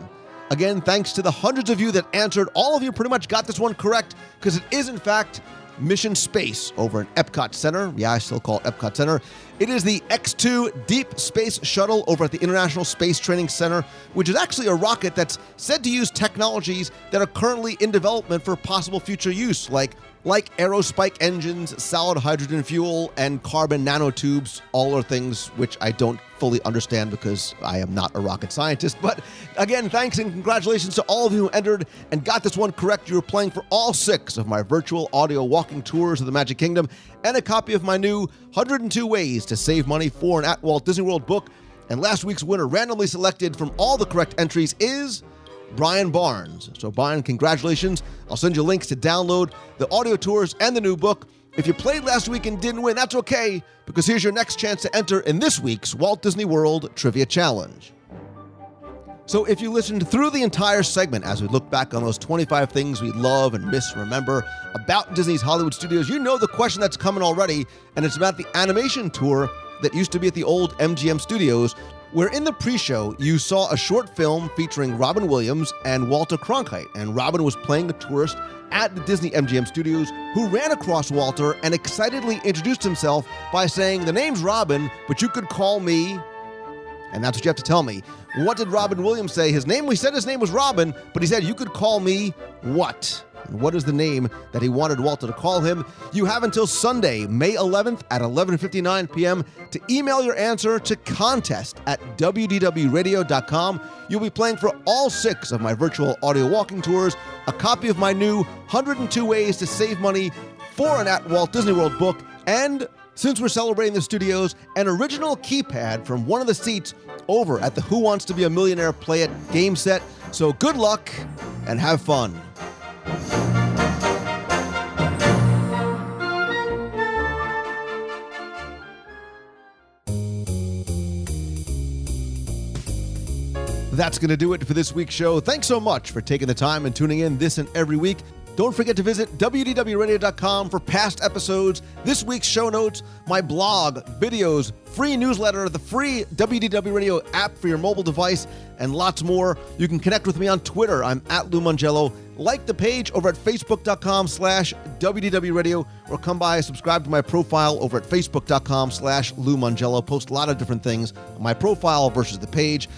Again, thanks to the hundreds of you that answered. All of you pretty much got this one correct, because it is, in fact, Mission Space over in Epcot Center. Yeah, I still call it Epcot Center. It is the X-2 Deep Space Shuttle over at the International Space Training Center, which is actually a rocket that's said to use technologies that are currently in development for possible future use, like aerospike engines, solid hydrogen fuel, and carbon nanotubes. All are things which I don't fully understand because I am not a rocket scientist. But again, thanks and congratulations to all of you who entered and got this one correct. You were playing for all 6 of my virtual audio walking tours of the Magic Kingdom and a copy of my new 102 Ways to Save Money for and at Walt Disney World book. And last week's winner, randomly selected from all the correct entries, is Brian Barnes. So Brian, congratulations. I'll send you links to download the audio tours and the new book. If you played last week and didn't win, that's okay, because here's your next chance to enter in this week's Walt Disney World Trivia Challenge. So if you listened through the entire segment as we look back on those 25 things we love and misremember about Disney's Hollywood Studios, you know the question that's coming already, and it's about the animation tour that used to be at the old MGM Studios, where in the pre-show you saw a short film featuring Robin Williams and Walter Cronkite, and Robin was playing a tourist at the Disney-MGM Studios who ran across Walter and excitedly introduced himself by saying, "The name's Robin, but you could call me..." And that's what you have to tell me. What did Robin Williams say? We said his name was Robin, but he said, "You could call me what?" And what is the name that he wanted Walter to call him? You have until Sunday, May 11th at 11:59 p.m. to email your answer to contest@wdwradio.com. You'll be playing for all 6 of my virtual audio walking tours, a copy of my new 102 Ways to Save Money for an at Walt Disney World book, and since we're celebrating the studios, an original keypad from one of the seats over at the Who Wants to Be a Millionaire Play It game set. So good luck and have fun. That's going to do it for this week's show. Thanks so much for taking the time and tuning in this and every week. Don't forget to visit WDWRadio.com for past episodes, this week's show notes, my blog, videos, free newsletter, the free WDW Radio app for your mobile device, and lots more. You can connect with me on Twitter. I'm at Lou Mangello. Like the page over at Facebook.com/WDW Radio, or come by, subscribe to my profile over at Facebook.com/Lou Mangello. Post a lot of different things on my profile versus the page.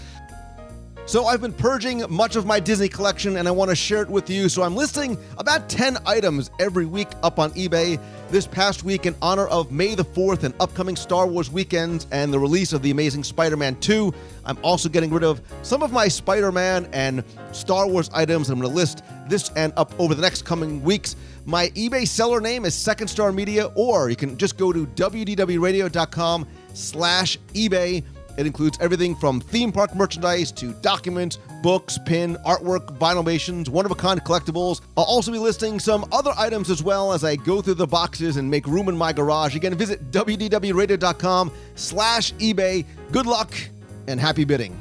So I've been purging much of my Disney collection, and I want to share it with you. So I'm listing about 10 items every week up on eBay. This past week, in honor of May the 4th and upcoming Star Wars weekends and the release of The Amazing Spider-Man 2, I'm also getting rid of some of my Spider-Man and Star Wars items. I'm going to list this and up over the next coming weeks. My eBay seller name is Second Star Media, or you can just go to wdwradio.com/eBay. It includes everything from theme park merchandise to documents, books, pin, artwork, vinyl-mations, one-of-a-kind collectibles. I'll also be listing some other items as well as I go through the boxes and make room in my garage. Again, visit wdwradio.com/eBay. Good luck and happy bidding.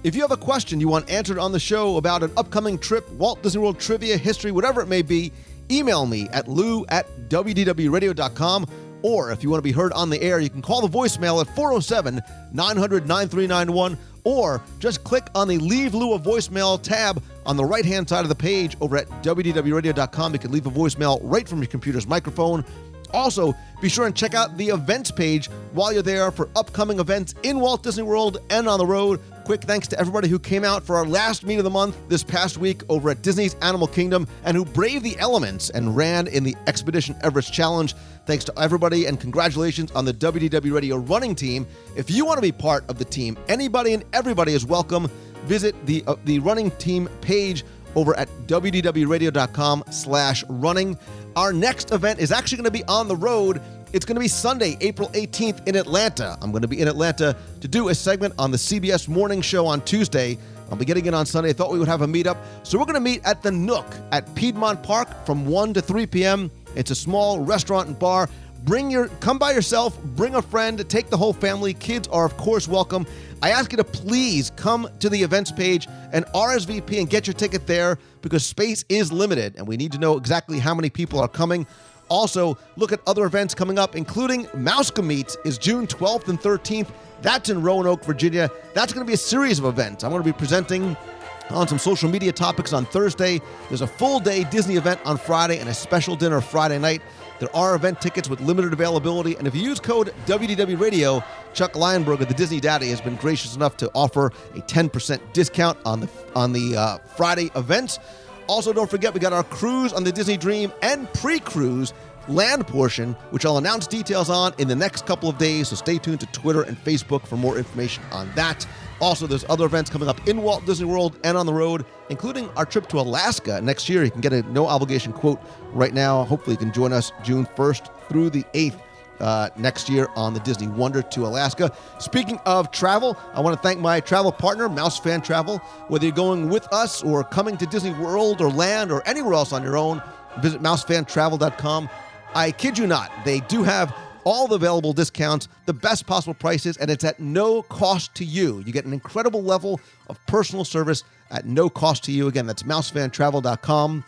If you have a question you want answered on the show about an upcoming trip, Walt Disney World trivia, history, whatever it may be, email me at lou@wdwradio.com. Or if you want to be heard on the air, you can call the voicemail at 407-900-9391, or just click on the Leave Lou a Voicemail tab on the right-hand side of the page over at wdwradio.com. You can leave a voicemail right from your computer's microphone. Also, be sure and check out the events page while you're there for upcoming events in Walt Disney World and on the road. Quick thanks to everybody who came out for our last meet of the month this past week over at Disney's Animal Kingdom and who braved the elements and ran in the Expedition Everest Challenge. Thanks to everybody, and congratulations on the WDW Radio running team. If you want to be part of the team, anybody and everybody is welcome. Visit the running team page over at wdwradio.com/running. Our next event is actually going to be on the road. It's going to be Sunday, April 18th in Atlanta. I'm going to be in Atlanta to do a segment on the CBS Morning Show on Tuesday. I'll be getting in on Sunday. I thought we would have a meetup. So we're going to meet at the Nook at Piedmont Park from 1 to 3 p.m. It's a small restaurant and bar. Come by yourself, bring a friend, take the whole family. Kids are, of course, welcome. I ask you to please come to the events page and RSVP and get your ticket there because space is limited and we need to know exactly how many people are coming. Also, look at other events coming up, including Mousecom Meets is June 12th and 13th. That's in Roanoke, Virginia. That's going to be a series of events. I'm going to be presenting on some social media topics on Thursday. There's a full-day Disney event on Friday and a special dinner Friday night. There are event tickets with limited availability, and if you use code WDW Radio, Chuck Lionberger, the Disney Daddy, has been gracious enough to offer a 10% discount on the Friday events. Also, don't forget, we got our cruise on the Disney Dream and pre-cruise land portion, which I'll announce details on in the next couple of days, so stay tuned to Twitter and Facebook for more information on that. Also, there's other events coming up in Walt Disney World and on the road, including our trip to Alaska next year. You can get a no-obligation quote right now. Hopefully, you can join us June 1st through the 8th. next year on the Disney Wonder to Alaska. Speaking of travel, I want to thank my travel partner, MouseFan Travel. Whether you're going with us or coming to Disney World or Land or anywhere else on your own, visit mousefantravel.com. I kid you not, they do have all the available discounts, the best possible prices, and it's at no cost to you. You get an incredible level of personal service at no cost to you. Again, that's mousefantravel.com.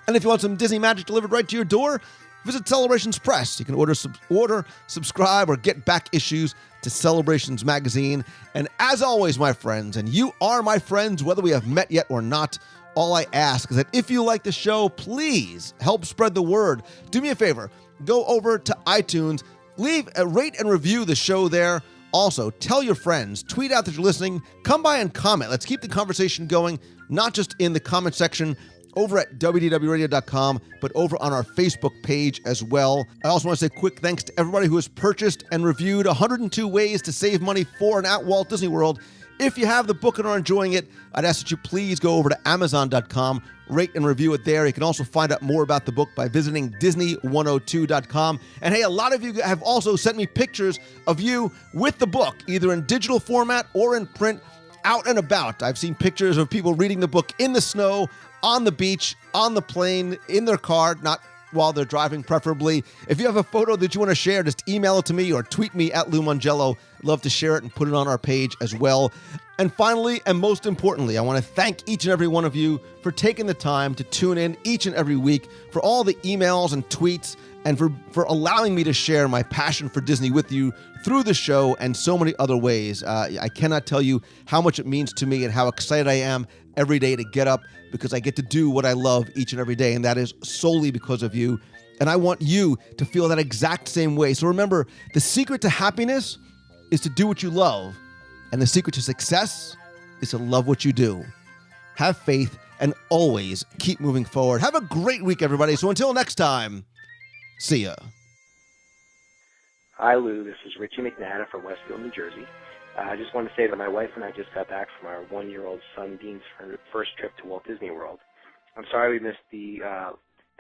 And if you want some Disney magic delivered right to your door, visit Celebrations Press. You can order, subscribe, or get back issues to Celebrations Magazine. And as always, my friends, and you are my friends, whether we have met yet or not, all I ask is that if you like the show, please help spread the word. Do me a favor. Go over to iTunes, leave a rate and review the show there. Also, tell your friends, tweet out that you're listening, come by and comment. Let's keep the conversation going, not just in the comment section over at WDWRadio.com, but over on our Facebook page as well. I also want to say quick thanks to everybody who has purchased and reviewed 102 Ways to Save Money for and at Walt Disney World. If you have the book and are enjoying it, I'd ask that you please go over to Amazon.com, rate and review it there. You can also find out more about the book by visiting Disney102.com. And hey, a lot of you have also sent me pictures of you with the book, either in digital format or in print, out and about. I've seen pictures of people reading the book in the snow, on the beach, on the plane, in their car, not while they're driving, preferably. If you have a photo that you want to share, just email it to me or tweet me at Lou Mongello. I'd love to share it and put it on our page as well. And finally, and most importantly, I want to thank each and every one of you for taking the time to tune in each and every week, for all the emails and tweets, and for allowing me to share my passion for Disney with you through the show and so many other ways. I cannot tell you how much it means to me and how excited I am every day to get up, because I get to do what I love each and every day, and that is solely because of you. And I want you to feel that exact same way. So remember, the secret to happiness is to do what you love, and the secret to success is to love what you do. Have faith and always keep moving forward. Have a great week, everybody. So until next time, see ya. Hi, Lou. This is Richie McNatta from Westfield, New Jersey. I just want to say that my wife and I just got back from our one-year-old son Dean's first trip to Walt Disney World. I'm sorry we missed the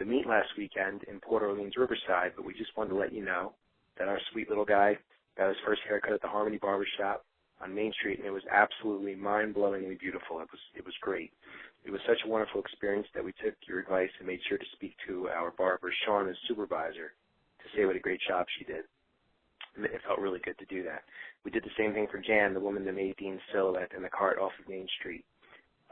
meet last weekend in Port Orleans Riverside, but we just wanted to let you know that our sweet little guy got his first haircut at the Harmony Barbershop on Main Street, and it was absolutely mind-blowingly beautiful. It was great. It was such a wonderful experience that we took your advice and made sure to speak to our barber, Sean, his supervisor, to say what a great job she did. It felt really good to do that. We did the same thing for Jan, the woman that made Dean's silhouette in the cart off of Main Street.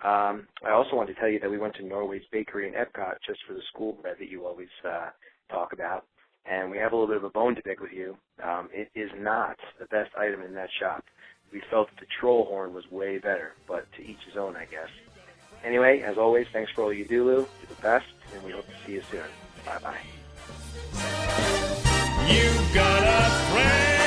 I also want to tell you that we went to Norway's Bakery in Epcot just for the school bread that you always talk about, and we have a little bit of a bone to pick with you. It is not the best item in that shop. We felt that the troll horn was way better, but to each his own, I guess. Anyway, as always, thanks for all you do, Lou. You're the best, and we hope to see you soon. Bye-bye. You've got a friend.